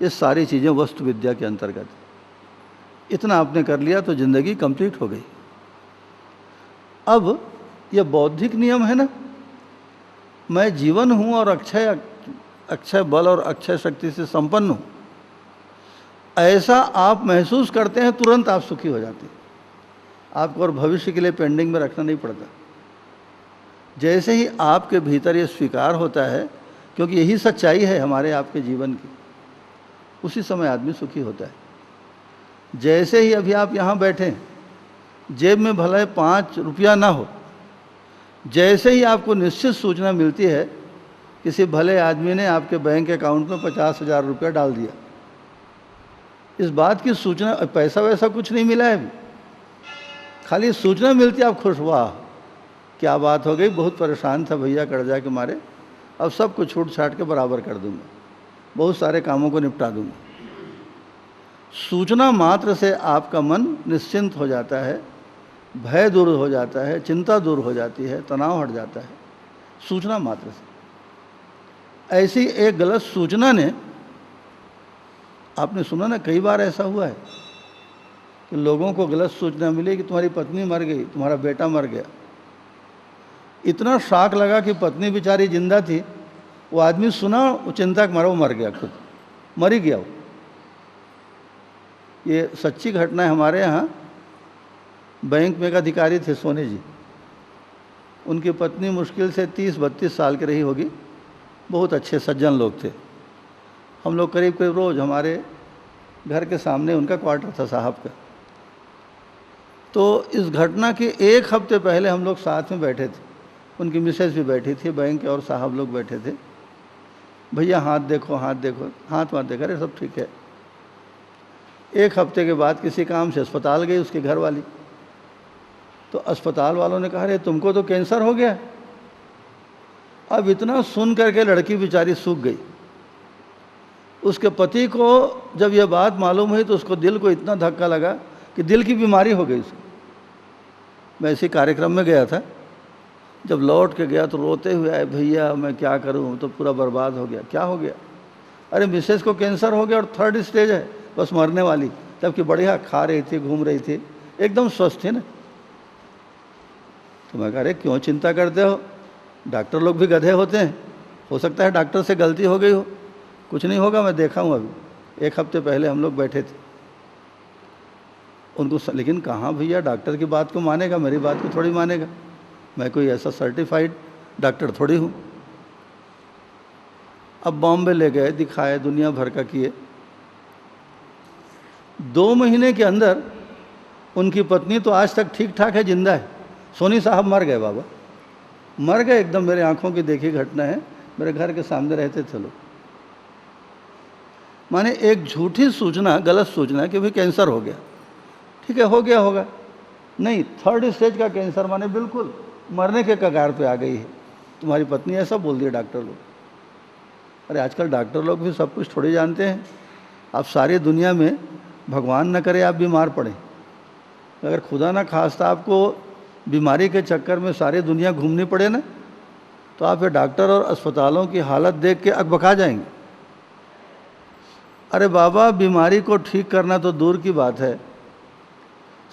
ये सारी चीज़ें वस्तु विद्या के अंतर्गत। इतना आपने कर लिया तो ज़िंदगी कंप्लीट हो गई। अब यह बौद्धिक नियम है ना, मैं जीवन हूँ और अक्षय बल और अक्षय शक्ति से संपन्न हूँ, ऐसा आप महसूस करते हैं, तुरंत आप सुखी हो जाते हैं। आपको और भविष्य के लिए पेंडिंग में रखना नहीं पड़ता। जैसे ही आपके भीतर ये स्वीकार होता है, क्योंकि यही सच्चाई है हमारे आपके जीवन की, उसी समय आदमी सुखी होता है। जैसे ही अभी आप यहाँ बैठे, जेब में भले 5 रुपया ना हो, जैसे ही आपको निश्चित सूचना मिलती है किसी भले आदमी ने आपके बैंक अकाउंट में 50,000 रुपया डाल दिया, इस बात की सूचना, पैसा वैसा कुछ नहीं मिला है अभी, खाली सूचना मिलती है, आप खुश, वाह क्या बात हो गई, बहुत परेशान था भैया कर्जा के मारे, अब सब कुछ छूट छाट के बराबर कर दूंगा, बहुत सारे कामों को निपटा दूंगा। सूचना मात्र से आपका मन निश्चिंत हो जाता है, भय दूर हो जाता है, चिंता दूर हो जाती है, तनाव हट जाता है, सूचना मात्र से। ऐसी एक गलत सूचना ने, आपने सुना ना, कई बार ऐसा हुआ है कि लोगों को गलत सूचना मिली कि तुम्हारी पत्नी मर गई, तुम्हारा बेटा मर गया। इतना शॉक लगा कि पत्नी बेचारी जिंदा थी, वो आदमी सुना, वो चिंता के मारा वो मर गया, खुद मर ही गया वो। ये सच्ची घटना है। हमारे यहाँ बैंक में एक अधिकारी थे, सोनी जी, उनकी पत्नी मुश्किल से 30-32 साल की रही होगी, बहुत अच्छे सज्जन लोग थे। हम लोग करीब करीब रोज़ हमारे घर के सामने उनका क्वार्टर था साहब का। तो इस घटना के 1 हफ्ते पहले हम लोग साथ में बैठे थे, उनकी मिसेज भी बैठी थी, बैंक के और साहब लोग बैठे थे। भैया हाथ देखो, हाथ देखो, हाथ वाथ देखा, अरे सब ठीक है। 1 हफ्ते के बाद किसी काम से अस्पताल गई उसकी घर वाली, तो अस्पताल वालों ने कहा अरे तुमको तो कैंसर हो गया। अब इतना सुन करके लड़की बेचारी सूख गई। उसके पति को जब यह बात मालूम हुई तो उसको दिल को इतना धक्का लगा कि दिल की बीमारी हो गई उसको। मैं इसी कार्यक्रम में गया था, जब लौट के गया तो रोते हुए आए, भैया मैं क्या करूं, तो पूरा बर्बाद हो गया। क्या हो गया? अरे मिसेस को कैंसर हो गया और 3rd स्टेज है, बस मरने वाली। जबकि बढ़िया खा रही थी, घूम रही थी, एकदम स्वस्थ थी ना। तो मैं कह रहे क्यों चिंता करते हो, डॉक्टर लोग भी गधे होते हैं, हो सकता है डॉक्टर से गलती हो गई हो, कुछ नहीं होगा, मैं देखा हूँ। अभी 1 हफ्ते पहले हम लोग बैठे थे उनको, लेकिन कहाँ भैया डॉक्टर की बात को मानेगा, मेरी बात को थोड़ी मानेगा। मैं कोई ऐसा सर्टिफाइड डॉक्टर थोड़ी हूँ। अब बॉम्बे ले गए, दिखाए, दुनिया भर का किए। 2 महीने के अंदर उनकी पत्नी तो आज तक ठीक ठाक है, जिंदा है। सोनी साहब मर गए, बाबा मर गए एकदम, मेरे आंखों की देखी घटना है, मेरे घर के सामने रहते थे लोग। माने एक झूठी सूचना, गलत सूचना कि भाई कैंसर हो गया, ठीक है हो गया होगा, नहीं 3rd स्टेज का कैंसर, माने बिल्कुल मरने के कगार पे आ गई है। तुम्हारी पत्नी ऐसा बोल दिया डॉक्टर लोग। अरे आजकल डॉक्टर लोग भी सब कुछ थोड़ी जानते हैं। आप सारी दुनिया में, भगवान न करे आप बीमार पड़े, अगर खुदा ना खास्ता आपको बीमारी के चक्कर में सारी दुनिया घूमनी पड़े ना, तो आप ये डॉक्टर और अस्पतालों की हालत देख के अकबका जाएंगे। अरे बाबा बीमारी को ठीक करना तो दूर की बात है,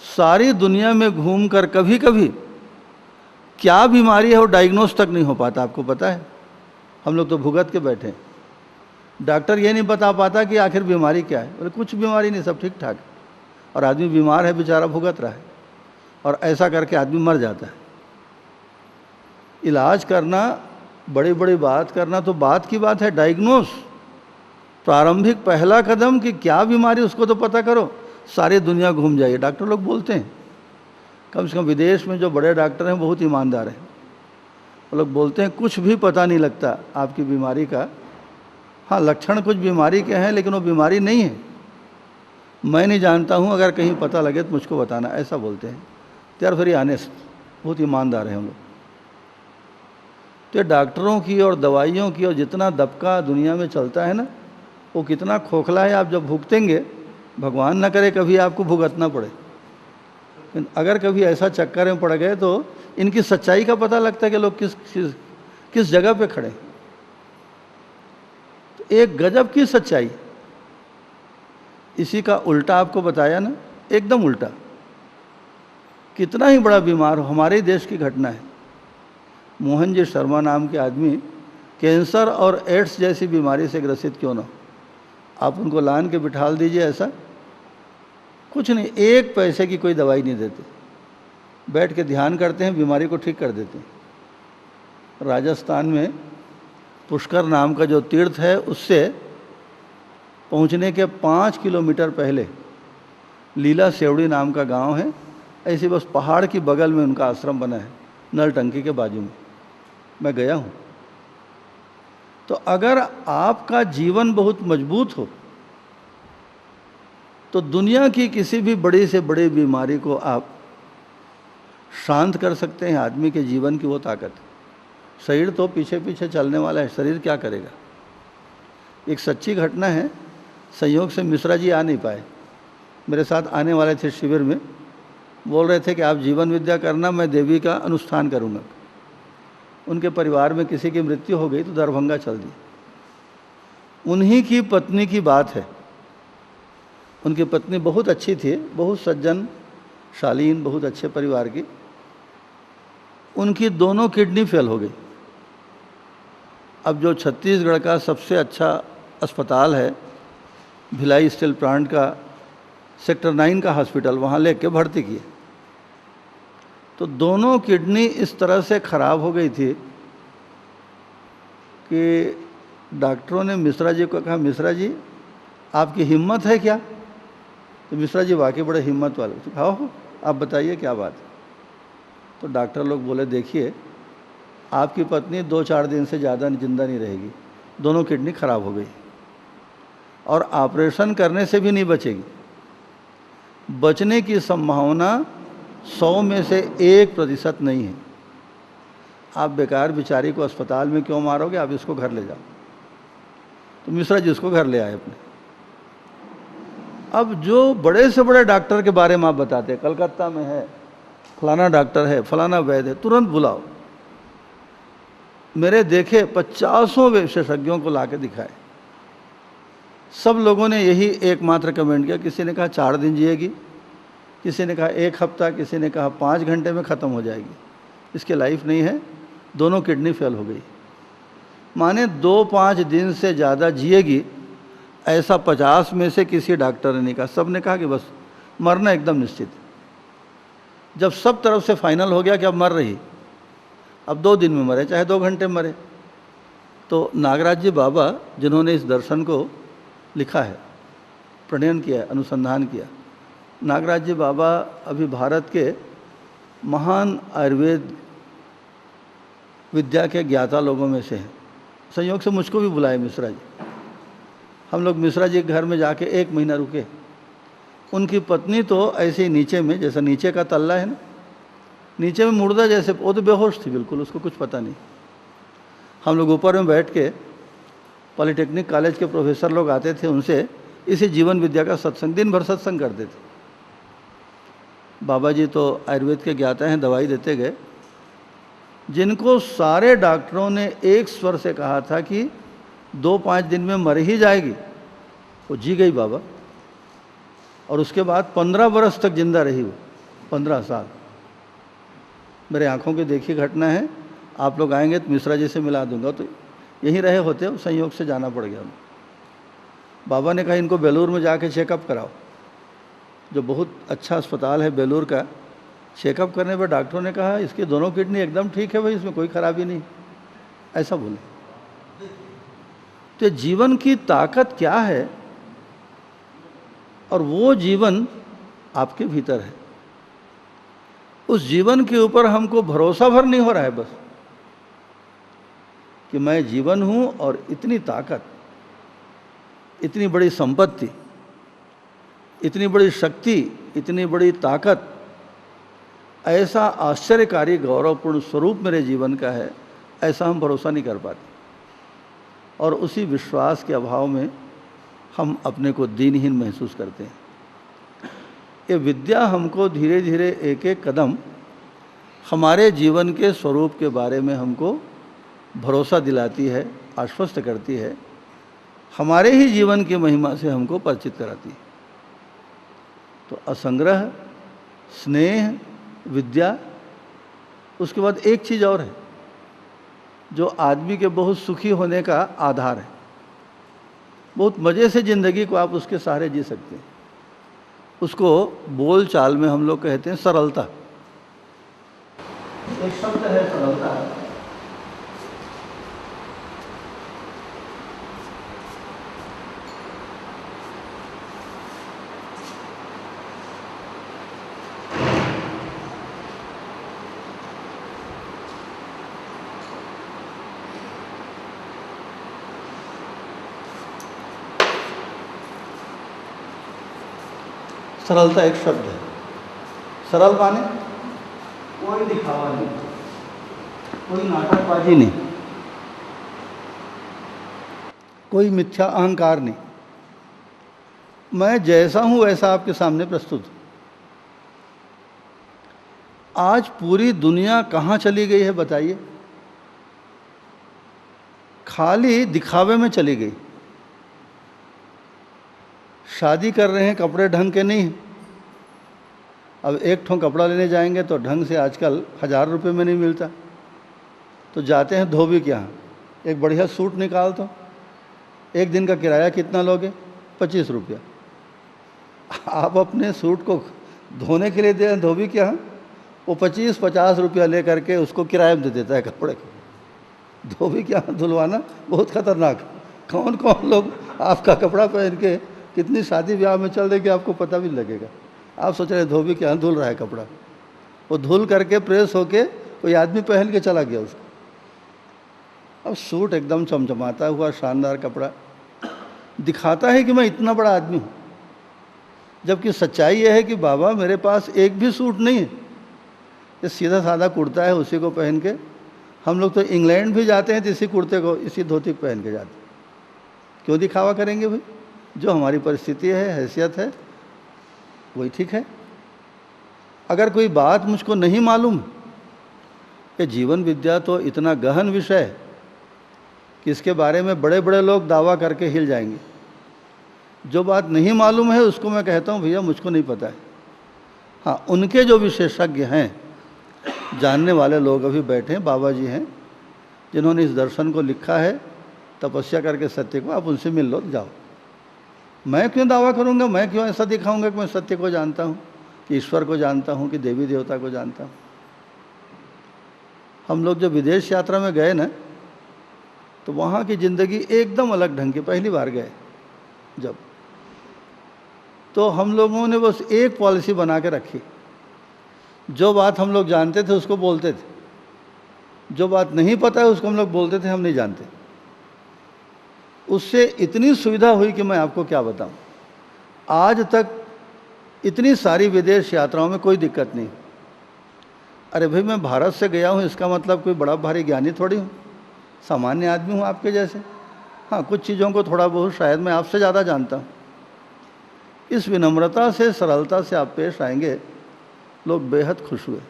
सारी दुनिया में घूमकर कभी कभी क्या बीमारी है वो डायग्नोस तक नहीं हो पाता। आपको पता है, हम लोग तो भुगत के बैठे हैं। डॉक्टर ये नहीं बता पाता कि आखिर बीमारी क्या है, बोले कुछ बीमारी नहीं, सब ठीक ठाक है। और आदमी बीमार है बेचारा, भुगत रहा है, और ऐसा करके आदमी मर जाता है। इलाज करना, बड़ी बड़ी बात करना तो बात की बात है, डायग्नोस, प्रारंभिक पहला कदम कि क्या बीमारी उसको तो पता करो। सारी दुनिया घूम जाइए, डॉक्टर लोग बोलते हैं, कम से कम विदेश में जो बड़े डॉक्टर हैं बहुत ईमानदार हैं, वो लोग बोलते हैं कुछ भी पता नहीं लगता आपकी बीमारी का। हाँ लक्षण कुछ बीमारी के हैं, लेकिन वो बीमारी नहीं है, मैं नहीं जानता हूँ, अगर कहीं पता लगे तो मुझको बताना, ऐसा बोलते हैं। त्यार फिर आनेस्ट, बहुत ईमानदार हैं हम लोग। तो डॉक्टरों की और दवाइयों की और जितना दबका दुनिया में चलता है ना, वो कितना खोखला है। आप जब भुगतेंगे, भगवान न करे कभी आपको भुगतना पड़े, लेकिन अगर कभी ऐसा चक्कर में पड़ गए तो इनकी सच्चाई का पता लगता है कि लोग किस जगह पे खड़े। तो एक गजब की सच्चाई। इसी का उल्टा आपको बताया ना, एकदम उल्टा। कितना ही बड़ा बीमार हो, हमारे देश की घटना है। मोहन जी शर्मा नाम के आदमी कैंसर और एड्स जैसी बीमारी से ग्रसित क्यों ना हो, आप उनको लान के बिठाल दीजिए, ऐसा कुछ नहीं, 1 पैसे की कोई दवाई नहीं देते, बैठ के ध्यान करते हैं, बीमारी को ठीक कर देते हैं। राजस्थान में पुष्कर नाम का जो तीर्थ है, उससे पहुंचने के 5 किलोमीटर पहले लीला सेवड़ी नाम का गांव है। ऐसे बस पहाड़ की बगल में उनका आश्रम बना है, नल टंकी के बाजू में। मैं गया हूँ। तो अगर आपका जीवन बहुत मजबूत हो तो दुनिया की किसी भी बड़ी से बड़ी बीमारी को आप शांत कर सकते हैं। आदमी के जीवन की वो ताकत है। शरीर तो पीछे पीछे चलने वाला है, शरीर क्या करेगा। एक सच्ची घटना है, संयोग से मिश्रा जी आ नहीं पाए, मेरे साथ आने वाले थे शिविर में, बोल रहे थे कि आप जीवन विद्या करना, मैं देवी का अनुष्ठान करूँगा। उनके परिवार में किसी की मृत्यु हो गई तो दरभंगा चल दी। उन्हीं की पत्नी की बात है। उनकी पत्नी बहुत अच्छी थी, बहुत सज्जन शालीन, बहुत अच्छे परिवार की। उनकी दोनों किडनी फेल हो गई। अब जो छत्तीसगढ़ का सबसे अच्छा अस्पताल है, भिलाई स्टील प्लांट का सेक्टर 9 का हॉस्पिटल, वहाँ लेके भर्ती किए। तो दोनों किडनी इस तरह से खराब हो गई थी कि डॉक्टरों ने मिश्रा जी को कहा, मिश्रा जी आपकी हिम्मत है क्या तो मिश्रा जी वाकई बड़े हिम्मत वाले। तो कहा हो आप बताइए क्या बात है। तो डॉक्टर लोग बोले देखिए आपकी पत्नी 2-4 दिन से ज़्यादा जिंदा नहीं रहेगी, दोनों किडनी खराब हो गई और ऑपरेशन करने से भी नहीं बचेगी। बचने की संभावना 100 में से 1% नहीं है। आप बेकार बेचारी को अस्पताल में क्यों मारोगे, आप इसको घर ले जाओ। तो मिश्रा जी उसको घर ले आए अपने। अब जो बड़े से बड़े डॉक्टर के बारे में आप बताते हैं, कलकत्ता में है फलाना डॉक्टर है, फलाना वैद्य है, तुरंत बुलाओ। मेरे देखे 50 विशेषज्ञों को लाके दिखाए, सब लोगों ने यही एकमात्र कमेंट किया। किसी ने कहा 4 दिन जिएगी, किसी ने कहा 1 हफ्ता, किसी ने कहा 5 घंटे में ख़त्म हो जाएगी, इसके लाइफ नहीं है, दोनों किडनी फेल हो गई। माने 2-5 दिन से ज़्यादा जिएगी ऐसा 50 में से किसी डॉक्टर ने नहीं कहा। सब ने कहा कि बस मरना एकदम निश्चित। जब सब तरफ से फाइनल हो गया कि अब मर रही, अब 2 दिन में मरे चाहे 2 घंटे में मरे, तो नागराज जी बाबा जिन्होंने इस दर्शन को लिखा है, प्रणयन किया, अनुसंधान किया, नागराज जी बाबा अभी भारत के महान आयुर्वेद विद्या के ज्ञाता लोगों में से हैं। संयोग से मुझको भी बुलाए मिश्रा जी। हम लोग मिश्रा जी के घर में जाके 1 महीना रुके। उनकी पत्नी तो ऐसे ही नीचे में, जैसा नीचे का तल्ला है ना, नीचे में मुर्दा जैसे, वो तो बेहोश थी बिल्कुल, उसको कुछ पता नहीं। हम लोग ऊपर में बैठ के, पॉलिटेक्निक कॉलेज के प्रोफेसर लोग आते थे, उनसे इसी जीवन विद्या का सत्संग, दिन भर सत्संग करते थे। बाबा जी तो आयुर्वेद के ज्ञाता हैं, दवाई देते गए। जिनको सारे डॉक्टरों ने एक स्वर से कहा था कि 2-5 दिन में मर ही जाएगी, वो जी गई बाबा। और उसके बाद 15 बरस तक जिंदा रही वो, 15 साल। मेरे आंखों की देखी घटना है। आप लोग आएंगे तो मिश्रा जी से मिला दूंगा। तो यहीं रहे होते, संयोग से जाना पड़ गया। बाबा ने कहा इनको बेलूर में जाके चेकअप कराओ, जो बहुत अच्छा अस्पताल है बेलूर का। चेकअप करने पर डॉक्टरों ने कहा इसकी दोनों किडनी एकदम ठीक है भाई, इसमें कोई खराबी नहीं, ऐसा बोले। तो जीवन की ताकत क्या है, और वो जीवन आपके भीतर है। उस जीवन के ऊपर हमको भरोसा भर नहीं हो रहा है बस, कि मैं जीवन हूं और इतनी ताकत, इतनी बड़ी संपत्ति, इतनी बड़ी शक्ति, इतनी बड़ी ताकत, ऐसा आश्चर्यकारी गौरवपूर्ण स्वरूप मेरे जीवन का है, ऐसा हम भरोसा नहीं कर पाते। और उसी विश्वास के अभाव में हम अपने को दीनहीन महसूस करते हैं। ये विद्या हमको धीरे धीरे एक एक कदम हमारे जीवन के स्वरूप के बारे में हमको भरोसा दिलाती है, आश्वस्त करती है, हमारे ही जीवन की महिमा से हमको परिचित कराती है। तो असंग्रह, स्नेह, विद्या, उसके बाद एक चीज़ और है जो आदमी के बहुत सुखी होने का आधार है। बहुत मज़े से ज़िंदगी को आप उसके सहारे जी सकते हैं। उसको बोल चाल में हम लोग कहते हैं सरलता। एक शब्द है सरलता। सरलता एक शब्द है। सरल माने कोई दिखावा नहीं, कोई नाटकबाजी नहीं, कोई मिथ्या अहंकार नहीं। मैं जैसा हूं वैसा आपके सामने प्रस्तुत हूं। आज पूरी दुनिया कहाँ चली गई है बताइए? खाली दिखावे में चली गई। शादी कर रहे हैं, कपड़े ढंग के नहीं। अब एक ठो कपड़ा लेने जाएंगे तो ढंग से आजकल 1000 रुपये में नहीं मिलता, तो जाते हैं धोबी के यहाँ, एक बढ़िया सूट निकाल दो। एक दिन का किराया कितना लोगे? 25 रुपया। आप अपने सूट को धोने के लिए दे धोबी के यहाँ, वो 25-50 रुपया ले करके उसको किराया में दे देता है कपड़े को। धोबी के यहाँ धुलवाना बहुत खतरनाक। कौन कौन लोग आपका कपड़ा पहन के कितनी शादी ब्याह में चल देगी आपको पता भी नहीं लगेगा। आप सोच रहे धोबी के यहाँ धुल रहा है कपड़ा, वो धुल करके प्रेस होके कोई आदमी पहन के चला गया उसको। अब सूट एकदम चमचमाता हुआ शानदार कपड़ा दिखाता है कि मैं इतना बड़ा आदमी हूँ, जबकि सच्चाई यह है कि बाबा मेरे पास एक भी सूट नहीं है, ये सीधा साधा कुर्ता है, उसी को पहन के हम लोग तो इंग्लैंड भी जाते हैं तो इसी कुर्ते को इसी धोती को पहन के जाते हैं। क्यों दिखावा करेंगे भाई? जो हमारी परिस्थिति है, हैसियत है, वही ठीक है। अगर कोई बात मुझको नहीं मालूम, कि जीवन विद्या तो इतना गहन विषय है कि इसके बारे में बड़े बड़े लोग दावा करके हिल जाएंगे। जो बात नहीं मालूम है उसको मैं कहता हूँ भैया मुझको नहीं पता है। हाँ, उनके जो विशेषज्ञ हैं, जानने वाले लोग अभी बैठे हैं, बाबा जी हैं जिन्होंने इस दर्शन को लिखा है, तपस्या करके सत्य को, आप उनसे मिल लो, जाओ। मैं क्यों दावा करूँगा, मैं क्यों ऐसा दिखाऊंगा कि मैं सत्य को जानता हूँ, कि ईश्वर को जानता हूँ, कि देवी देवता को जानता हूँ। हम लोग जब विदेश यात्रा में गए ना, तो वहाँ की ज़िंदगी एकदम अलग ढंग की, पहली बार गए जब, तो हम लोगों ने बस एक पॉलिसी बना के रखी, जो बात हम लोग जानते थे उसको बोलते थे, जो बात नहीं पता है उसको हम लोग बोलते थे हम नहीं जानते। उससे इतनी सुविधा हुई कि मैं आपको क्या बताऊं। आज तक इतनी सारी विदेश यात्राओं में कोई दिक्कत नहीं। अरे भाई, मैं भारत से गया हूं इसका मतलब कोई बड़ा भारी ज्ञानी थोड़ी हूं, सामान्य आदमी हूं आपके जैसे। हाँ, कुछ चीज़ों को थोड़ा बहुत शायद मैं आपसे ज़्यादा जानता हूं। इस विनम्रता से, सरलता से आप पेश आएंगे, लोग बेहद खुश हुए।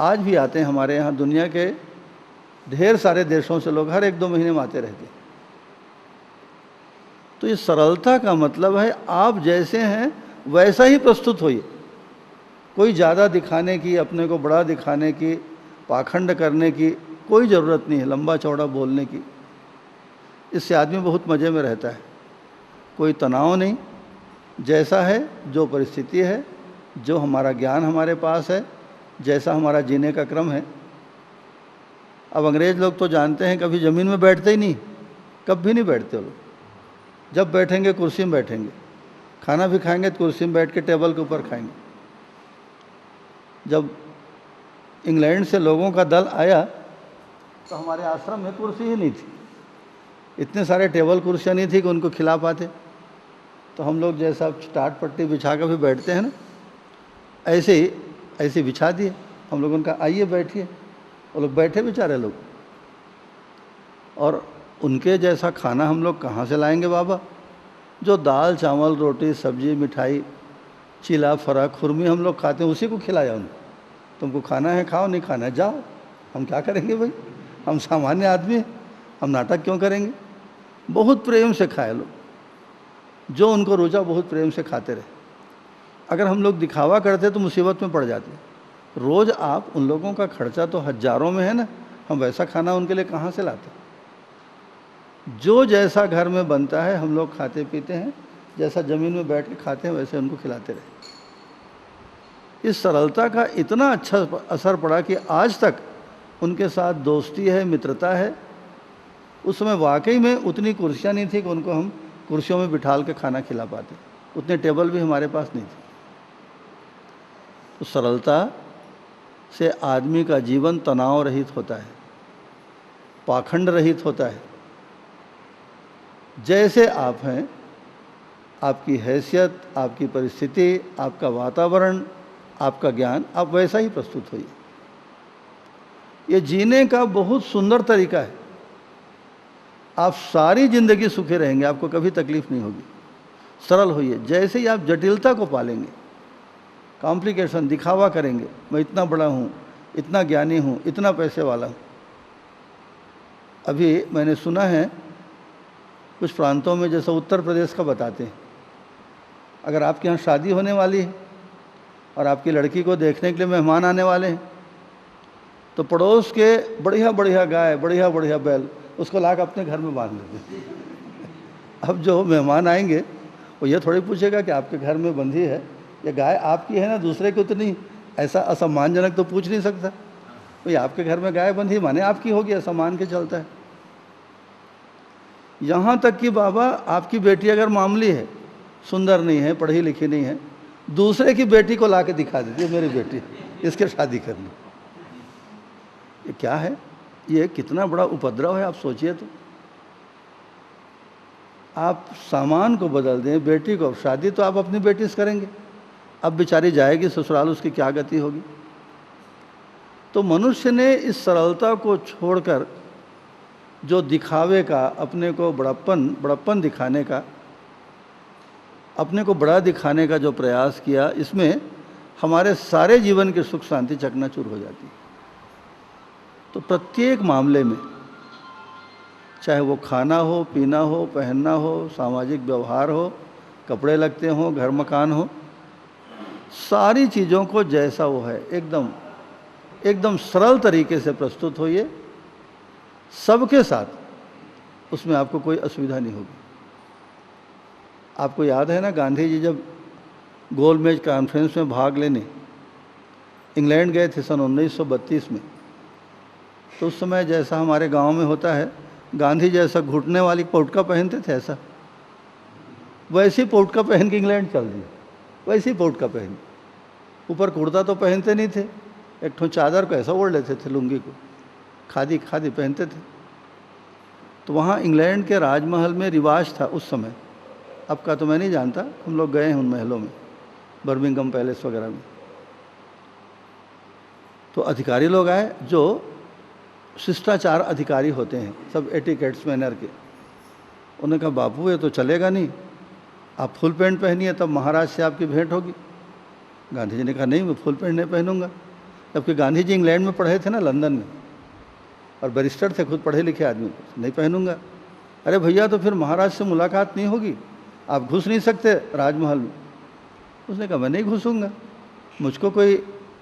आज भी आते हैं हमारे यहाँ, दुनिया के ढेर सारे देशों से लोग हर 1-2 महीने में आते रहते हैं। तो ये सरलता का मतलब है आप जैसे हैं वैसा ही प्रस्तुत होइए। कोई ज़्यादा दिखाने की, अपने को बड़ा दिखाने की, पाखंड करने की कोई ज़रूरत नहीं है, लंबा चौड़ा बोलने की। इससे आदमी बहुत मज़े में रहता है, कोई तनाव नहीं। जैसा है, जो परिस्थिति है, जो हमारा ज्ञान हमारे पास है, जैसा हमारा जीने का क्रम है। अब अंग्रेज़ लोग तो जानते हैं कभी ज़मीन में बैठते ही नहीं, कभी नहीं बैठते वो लोग। जब बैठेंगे कुर्सी में बैठेंगे, खाना भी खाएंगे तो कुर्सी में बैठ के टेबल के ऊपर खाएंगे। जब इंग्लैंड से लोगों का दल आया तो हमारे आश्रम में कुर्सी ही नहीं थी, इतने सारे टेबल कुर्सियाँ नहीं थी कि उनको खिला पाते। तो हम लोग जैसा टाट पट्टी बिछा कर भी बैठते हैं ना, ऐसे बिछा दिए। हम लोग उनका आइए बैठिए, वो लोग बैठे बेचारे लोग। और उनके जैसा खाना हम लोग कहाँ से लाएंगे बाबा? जो दाल चावल रोटी सब्जी मिठाई चीला फरा खुरमी हम लोग खाते हैं, उसी को खिलाया उनको। तुमको खाना है खाओ, नहीं खाना है जाओ। हम क्या करेंगे भाई? हम सामान्य आदमी हैं, हम नाटक क्यों करेंगे? बहुत प्रेम से खाए लोग, जो उनको रोजा बहुत प्रेम से खाते रहे। अगर हम लोग दिखावा करते तो मुसीबत में पड़ जाते। रोज़ आप उन लोगों का खर्चा तो हज़ारों में है ना, हम वैसा खाना उनके लिए कहाँ से लाते? जो जैसा घर में बनता है हम लोग खाते पीते हैं, जैसा ज़मीन में बैठ के खाते हैं वैसे उनको खिलाते रहे। इस सरलता का इतना अच्छा असर पड़ा कि आज तक उनके साथ दोस्ती है, मित्रता है। उस समय वाकई में उतनी कुर्सियाँ नहीं थी कि उनको हम कुर्सियों में बिठाल के खाना खिला पाते, उतने टेबल भी हमारे पास नहीं थे। तो सरलता से आदमी का जीवन तनाव रहित होता है, पाखंड रहित होता है। जैसे आप हैं, आपकी हैसियत, आपकी परिस्थिति, आपका वातावरण, आपका ज्ञान, आप वैसा ही प्रस्तुत होइए। ये जीने का बहुत सुंदर तरीका है। आप सारी ज़िंदगी सुखी रहेंगे, आपको कभी तकलीफ नहीं होगी। सरल होइए। जैसे ही आप जटिलता को पालेंगे, कॉम्प्लिकेशन, दिखावा करेंगे, मैं इतना बड़ा हूँ, इतना ज्ञानी हूँ, इतना पैसे वाला हूँ। अभी मैंने सुना है कुछ प्रांतों में, जैसा उत्तर प्रदेश का बताते हैं, अगर आपके यहाँ शादी होने वाली है और आपकी लड़की को देखने के लिए मेहमान आने वाले हैं, तो पड़ोस के बढ़िया बढ़िया गाय, बढ़िया बढ़िया बैल उसको लाकर अपने घर में बांध लेते हैं। अब जो मेहमान आएंगे वो ये थोड़ी पूछेगा कि आपके घर में बंधी है, ये गाय आपकी है ना, दूसरे की तो नहीं। ऐसा असम्मानजनक तो पूछ नहीं सकता। भाई आपके घर में गाय बंधी माने आपकी होगी, ऐसा मान के चलता है। यहाँ तक कि बाबा आपकी बेटी अगर मामूली है सुंदर नहीं है, पढ़ी लिखी नहीं है, दूसरे की बेटी को ला के दिखा देती है, मेरी बेटी, इसके शादी करनी। ये क्या है? ये कितना बड़ा उपद्रव है, आप सोचिए तो। आप सामान को बदल दें, बेटी को, शादी तो आप अपनी बेटी से करेंगे, अब बेचारी जाएगी ससुराल, उसकी क्या गति होगी। तो मनुष्य ने इस सरलता को छोड़कर जो दिखावे का, अपने को बड़प्पन दिखाने का, अपने को बड़ा दिखाने का जो प्रयास किया, इसमें हमारे सारे जीवन की सुख शांति चकनाचूर हो जाती है। तो प्रत्येक मामले में, चाहे वो खाना हो, पीना हो, पहनना हो, सामाजिक व्यवहार हो, कपड़े लगते हो, घर मकान हो, सारी चीज़ों को जैसा वो है एकदम सरल तरीके से प्रस्तुत होइए सबके साथ, उसमें आपको कोई असुविधा नहीं होगी। आपको याद है ना, गांधी जी जब गोलमेज कॉन्फ्रेंस में भाग लेने इंग्लैंड गए थे सन 1932 में, तो उस समय जैसा हमारे गांव में होता है, गांधी जैसा घुटने वाली पोटका पहनते थे, ऐसा वैसी पोटका पहन के इंग्लैंड चल दिए, वैसी पोटका पहन, ऊपर कुर्ता तो पहनते नहीं थे, एक ठो चादर को ऐसा ओढ़ लेते थे, लुंगी को, खादी पहनते थे। तो वहाँ इंग्लैंड के राजमहल में रिवाज था उस समय, अब का तो मैं नहीं जानता, हम लोग गए हैं उन महलों में, बर्मिंघम पैलेस वगैरह में। तो अधिकारी लोग आए जो शिष्टाचार अधिकारी होते हैं, सब एटिकेट्स मैनर के। उन्होंने कहा बापू ये तो चलेगा नहीं, आप फुल पैंट पहनिए तब महाराज से आपकी भेंट होगी। गांधी जी ने कहा नहीं, मैं फुल पैंट नहीं पहनूंगा, जबकि गांधी जी इंग्लैंड में पढ़े थे ना, लंदन में, और बैरिस्टर थे, खुद पढ़े लिखे आदमी, नहीं पहनूंगा। अरे भैया तो फिर महाराज से मुलाकात नहीं होगी, आप घुस नहीं सकते राजमहल में। उसने कहा मैं नहीं घुसूंगा, मुझको कोई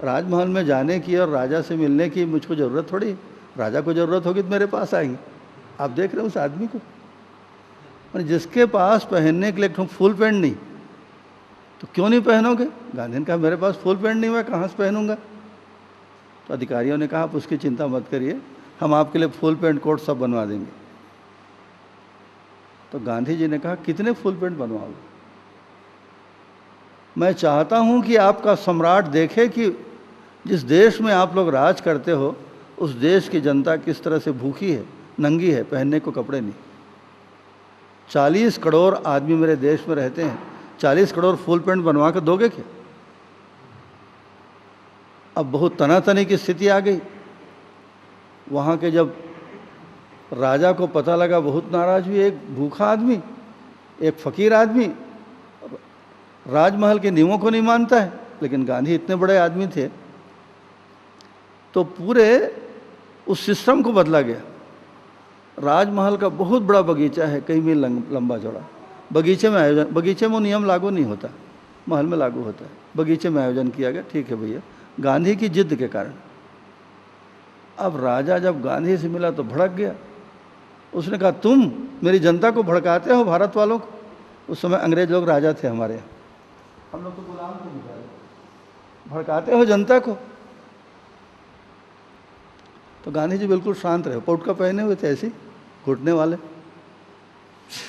राजमहल में जाने की और राजा से मिलने की मुझको ज़रूरत थोड़ी, राजा को ज़रूरत होगी तो मेरे पास आएंगे। आप देख रहे हो उस आदमी को, जिसके पास पहनने के लिए फुल पैंट नहीं, तो क्यों नहीं पहनोगे? गांधी ने कहा मेरे पास फुल पैंट नहीं, मैं कहाँ से पहनूंगा। तो अधिकारियों ने कहा आप उसकी चिंता मत करिए, हम आपके लिए फुल पैंट कोट सब बनवा देंगे। तो गांधी जी ने कहा कितने फुल पैंट बनवाओगे? मैं चाहता हूं कि आपका सम्राट देखे कि जिस देश में आप लोग राज करते हो उस देश की जनता किस तरह से भूखी है, नंगी है, पहनने को कपड़े नहीं। 40 करोड़ आदमी मेरे देश में रहते हैं, 40 करोड़ फुल पैंट बनवा कर दोगे क्या? अब बहुत तनातनी की स्थिति आ गई। वहाँ के जब राजा को पता लगा, बहुत नाराज हुई। एक भूखा आदमी, एक फ़कीर आदमी राजमहल के नियमों को नहीं मानता है, लेकिन गांधी इतने बड़े आदमी थे तो पूरे उस सिस्टम को बदला गया। राजमहल का बहुत बड़ा बगीचा है, कई मील लंबा चौड़ा, बगीचे में आयोजन, बगीचे में वो नियम लागू नहीं होता, महल में लागू होता है। बगीचे में आयोजन किया गया, ठीक है भैया, गांधी की जिद के कारण। अब राजा जब गांधी से मिला तो भड़क गया, उसने कहा तुम मेरी जनता को भड़काते हो, भारत वालों को। उस समय अंग्रेज लोग राजा थे हमारे यहाँ, हम लोग तो गुलाम थे बेचारे, भड़काते हो जनता को। तो गांधी जी बिल्कुल शांत रहे, पोटका पहने हुए थे ऐसे घुटने वाले।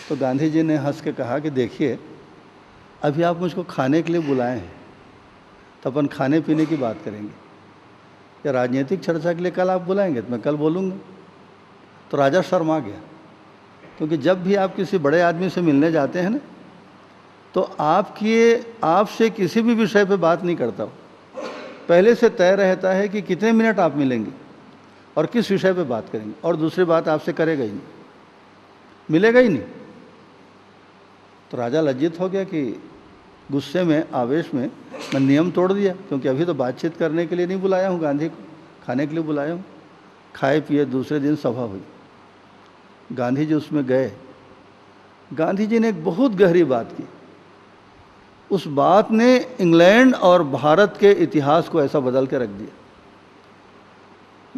तो गांधी जी ने हंस के कहा कि देखिए अभी आप मुझको खाने के लिए बुलाए हैं तो अपन खाने पीने की बात करेंगे, या राजनीतिक चर्चा के लिए कल आप बुलाएंगे तो मैं कल बोलूँगा। तो राजा शर्मा गया, क्योंकि जब भी आप किसी बड़े आदमी से मिलने जाते हैं ना, तो आपसे किसी भी विषय पे बात नहीं करता हो, पहले से तय रहता है कि कितने मिनट आप मिलेंगे और किस विषय पे बात करेंगे, और दूसरी बात आपसे करेगा ही नहीं, मिलेगा ही नहीं। तो राजा लज्जित हो गया कि गुस्से में, आवेश में मैं नियम तोड़ दिया, क्योंकि अभी तो बातचीत करने के लिए नहीं बुलाया हूँ गांधी को, खाने के लिए बुलाया हूँ। खाए पिए दूसरे दिन सभा हुई, गांधी जी उसमें गए। गांधी जी ने एक बहुत गहरी बात की, उस बात ने इंग्लैंड और भारत के इतिहास को ऐसा बदल के रख दिया।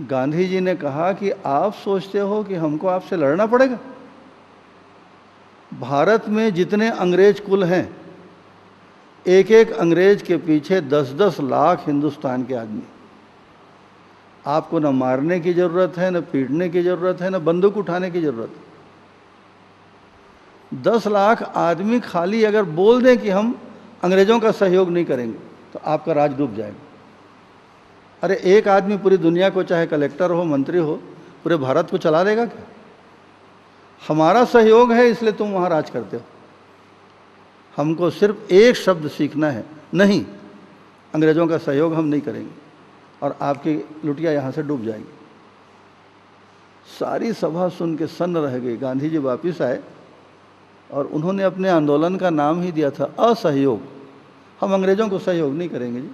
गांधी जी ने कहा कि आप सोचते हो कि हमको आपसे लड़ना पड़ेगा? भारत में जितने अंग्रेज कुल हैं, एक एक अंग्रेज के पीछे 10-10 लाख हिंदुस्तान के आदमी। आपको न मारने की ज़रूरत है, न पीटने की ज़रूरत है, न बंदूक उठाने की ज़रूरत है। 10 लाख आदमी खाली अगर बोल दें कि हम अंग्रेज़ों का सहयोग नहीं करेंगे तो आपका राज डूब जाएगा। अरे एक आदमी पूरी दुनिया को, चाहे कलेक्टर हो, मंत्री हो, पूरे भारत को चला लेगा क्या? हमारा सहयोग है इसलिए तुम वहाँ राज करते हो। हमको सिर्फ एक शब्द सीखना है, नहीं, अंग्रेज़ों का सहयोग हम नहीं करेंगे, और आपकी लुटिया यहाँ से डूब जाएगी। सारी सभा सुन के सन्न रह गई। गांधी जी वापिस आए और उन्होंने अपने आंदोलन का नाम ही दिया था असहयोग। हम अंग्रेज़ों को सहयोग नहीं करेंगे जी।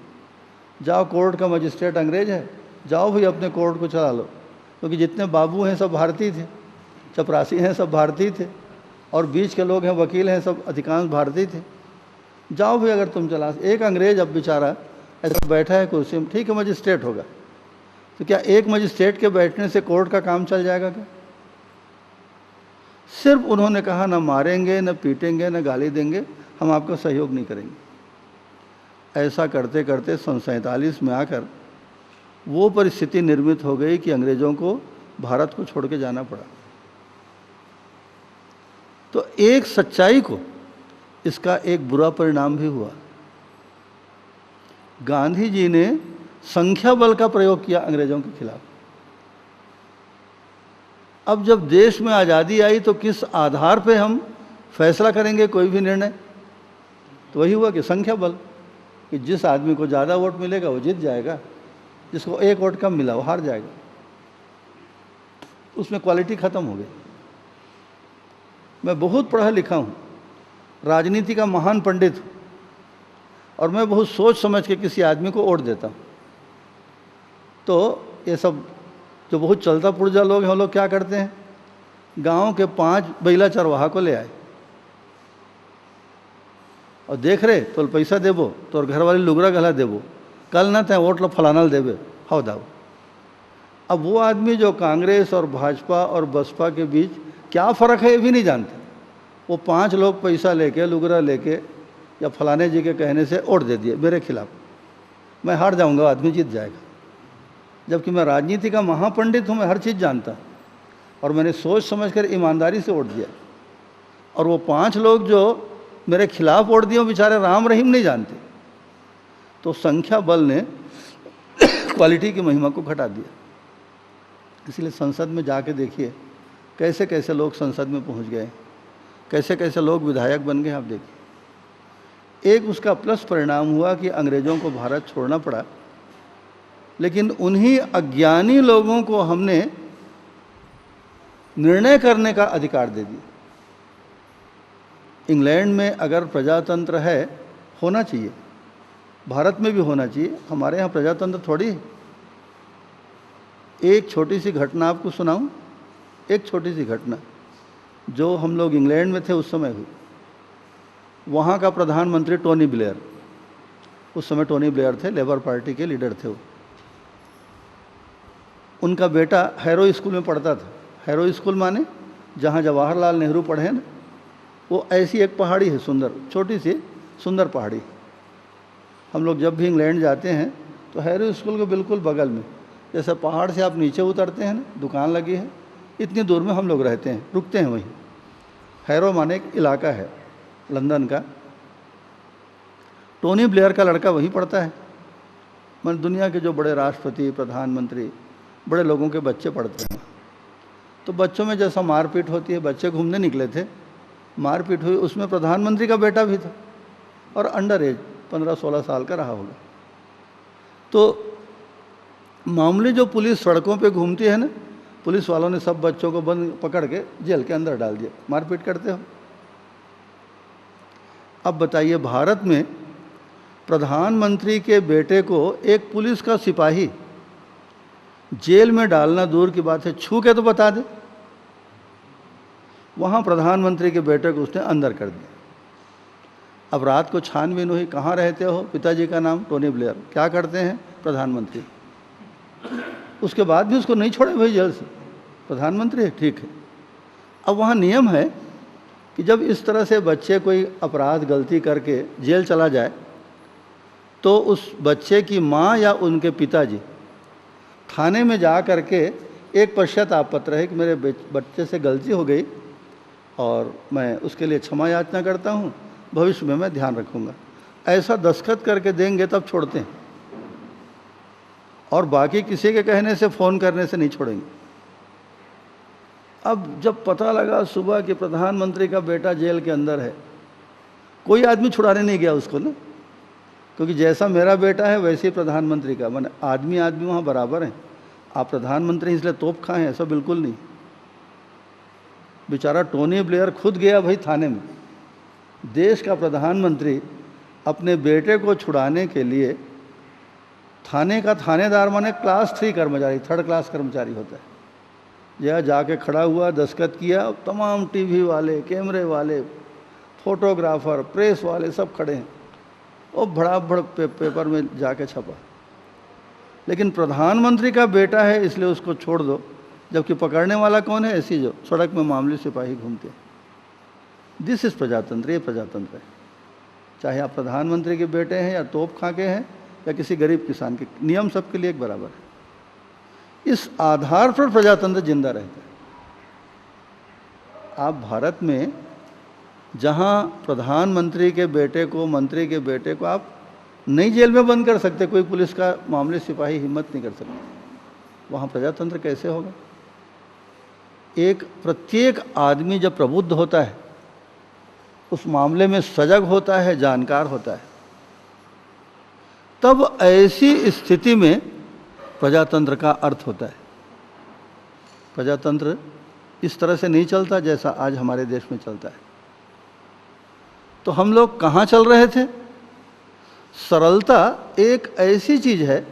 जाओ, कोर्ट का मजिस्ट्रेट अंग्रेज है, जाओ भाई अपने कोर्ट को चला लो, क्योंकि जितने बाबू हैं सब भारतीय थे, चपरासी हैं सब भारतीय थे, और बीच के लोग हैं, वकील हैं, सब अधिकांश भारतीय थे। जाओ भाई अगर तुम चला। एक अंग्रेज अब बेचारा ऐसा बैठा है कुर्सी में, ठीक है मजिस्ट्रेट होगा, तो क्या एक मजिस्ट्रेट के बैठने से कोर्ट का काम चल जाएगा क्या? सिर्फ उन्होंने कहा न मारेंगे, न पीटेंगे, न गाली देंगे, हम आपका सहयोग नहीं करेंगे। ऐसा करते करते सन 47 में आकर वो परिस्थिति निर्मित हो गई कि अंग्रेज़ों को भारत को छोड़ के जाना पड़ा। तो एक सच्चाई को इसका एक बुरा परिणाम भी हुआ। गांधी जी ने संख्या बल का प्रयोग किया अंग्रेज़ों के खिलाफ। अब जब देश में आज़ादी आई तो किस आधार पे हम फैसला करेंगे कोई भी निर्णय? तो वही हुआ कि संख्या बल, कि जिस आदमी को ज़्यादा वोट मिलेगा वो जीत जाएगा, जिसको एक वोट कम मिला वो हार जाएगा। उसमें क्वालिटी ख़त्म हो गई। मैं बहुत पढ़ा लिखा हूँ, राजनीति का महान पंडित हूँ, और मैं बहुत सोच समझ के किसी आदमी को वोट देता हूँ। तो ये सब जो बहुत चलता पुर्जा लोग हैं वो लोग क्या करते हैं, गांव के 5 बैला चरवाहा को ले आए और देख रहे तो पैसा देबो, तो घर वाली लुगरा गला देबो, कल ना तय वोट लो फलाना देवे, हाउ दाओ। अब वो आदमी जो कांग्रेस और भाजपा और बसपा के बीच क्या फ़र्क है ये भी नहीं जानते, वो 5 लोग पैसा लेके, लुगरा लेके या फलाने जी के कहने से वोट दे दिए मेरे खिलाफ, मैं हार जाऊंगा, आदमी जीत जाएगा। जबकि मैं राजनीति का महापंडित हूँ, मैं हर चीज़ जानता, और मैंने सोच समझकर ईमानदारी से वोट दिया। और वो 5 लोग जो मेरे खिलाफ वोट दिए वो बेचारे राम रहीम नहीं जानते। तो संख्या बल ने क्वालिटी की महिमा को घटा दिया। इसलिए संसद में जाके देखिए कैसे कैसे लोग संसद में पहुंच गए, कैसे कैसे लोग विधायक बन गए। आप देखिए, एक उसका प्लस परिणाम हुआ कि अंग्रेज़ों को भारत छोड़ना पड़ा, लेकिन उन्हीं अज्ञानी लोगों को हमने निर्णय करने का अधिकार दे दिया। इंग्लैंड में अगर प्रजातंत्र है, होना चाहिए, भारत में भी होना चाहिए, हमारे यहाँ प्रजातंत्र थोड़ी है। एक छोटी सी घटना आपको सुनाऊं, एक छोटी सी घटना जो हम लोग इंग्लैंड में थे उस समय हुई। वहाँ का प्रधानमंत्री टोनी ब्लेयर, उस समय टोनी ब्लेयर थे, लेबर पार्टी के लीडर थे वो। उनका बेटा हैरो स्कूल में पढ़ता था। हैरो स्कूल माने जहाँ जवाहरलाल नेहरू पढ़े ना, वो ऐसी एक पहाड़ी है सुंदर, छोटी सी सुंदर पहाड़ी। हम लोग जब भी इंग्लैंड जाते हैं तो हैरो स्कूल के बिल्कुल बगल में, जैसे पहाड़ से आप नीचे उतरते हैं ना, दुकान लगी है, इतनी दूर में हम लोग रहते हैं, रुकते हैं वहीं। हैरो माने एक इलाका है लंदन का। टोनी ब्लेयर का लड़का वहीं पढ़ता है। मतलब दुनिया के जो बड़े राष्ट्रपति, प्रधानमंत्री, बड़े लोगों के बच्चे पढ़ते हैं। तो बच्चों में जैसा मारपीट होती है, बच्चे घूमने निकले थे, मारपीट हुई, उसमें प्रधानमंत्री का बेटा भी था और अंडर एज 15-16 साल का रहा होगा। तो मामूली जो पुलिस सड़कों पे घूमती है ना, पुलिस वालों ने सब बच्चों को बंद पकड़ के जेल के अंदर डाल दिया, मारपीट करते हो। अब बताइए, भारत में प्रधानमंत्री के बेटे को एक पुलिस का सिपाही जेल में डालना दूर की बात है, छू के तो बता दे। वहाँ प्रधानमंत्री के बेटे को उसने अंदर कर दिया। अब रात को छानबीन हुई, कहाँ रहते हो? पिताजी का नाम टोनी ब्लेयर, क्या करते हैं? प्रधानमंत्री। उसके बाद भी उसको नहीं छोड़े भाई जेल से, प्रधानमंत्री है, ठीक है। अब वहाँ नियम है कि जब इस तरह से बच्चे कोई अपराध गलती करके जेल चला जाए तो उस बच्चे की माँ या उनके पिताजी थाने में जा कर के एक पश्चाताप पत्र है कि मेरे बच्चे से गलती हो गई, और मैं उसके लिए क्षमा याचना करता हूँ, भविष्य में मैं ध्यान रखूँगा। ऐसा दस्तखत करके देंगे तब छोड़ते हैं, और बाकी किसी के कहने से, फ़ोन करने से नहीं छोड़ेंगे। अब जब पता लगा सुबह कि प्रधानमंत्री का बेटा जेल के अंदर है, कोई आदमी छुड़ाने नहीं गया उसको ना, क्योंकि जैसा मेरा बेटा है वैसे ही प्रधानमंत्री का, माने आदमी आदमी वहाँ बराबर हैं। आप प्रधानमंत्री इसलिए तोप खाएं, ऐसा बिल्कुल नहीं। बेचारा टोनी ब्लेयर खुद गया भाई थाने में। देश का प्रधानमंत्री अपने बेटे को छुड़ाने के लिए थाने का थानेदार माने क्लास 3 कर्मचारी, 3rd क्लास कर्मचारी होता है, यह जाके खड़ा हुआ, दस्तखत किया, तमाम टीवी वाले, कैमरे वाले, फोटोग्राफर, प्रेस वाले सब खड़े हैं, और भड़ाभड़ पेपर में जाके छपा। लेकिन प्रधानमंत्री का बेटा है इसलिए उसको छोड़ दो, जबकि पकड़ने वाला कौन है? ऐसी जो सड़क में मामूली सिपाही घूमते हैं। दिस इज प्रजातंत्र, ये प्रजातंत्र है। चाहे आप प्रधानमंत्री के बेटे हैं या तोप खा के हैं या किसी गरीब किसान के, नियम सबके लिए एक बराबर है। इस आधार पर प्रजातंत्र जिंदा रहता है। आप भारत में जहां प्रधानमंत्री के बेटे को, मंत्री के बेटे को आप नहीं जेल में बंद कर सकते, कोई पुलिस का मामले सिपाही हिम्मत नहीं कर सकते, वहाँ प्रजातंत्र कैसे होगा? एक प्रत्येक आदमी जब प्रबुद्ध होता है, उस मामले में सजग होता है, जानकार होता है, तब ऐसी स्थिति में प्रजातंत्र का अर्थ होता है। प्रजातंत्र इस तरह से नहीं चलता जैसा आज हमारे देश में चलता है। तो हम लोग कहाँ चल रहे थे? सरलता एक ऐसी चीज़ है,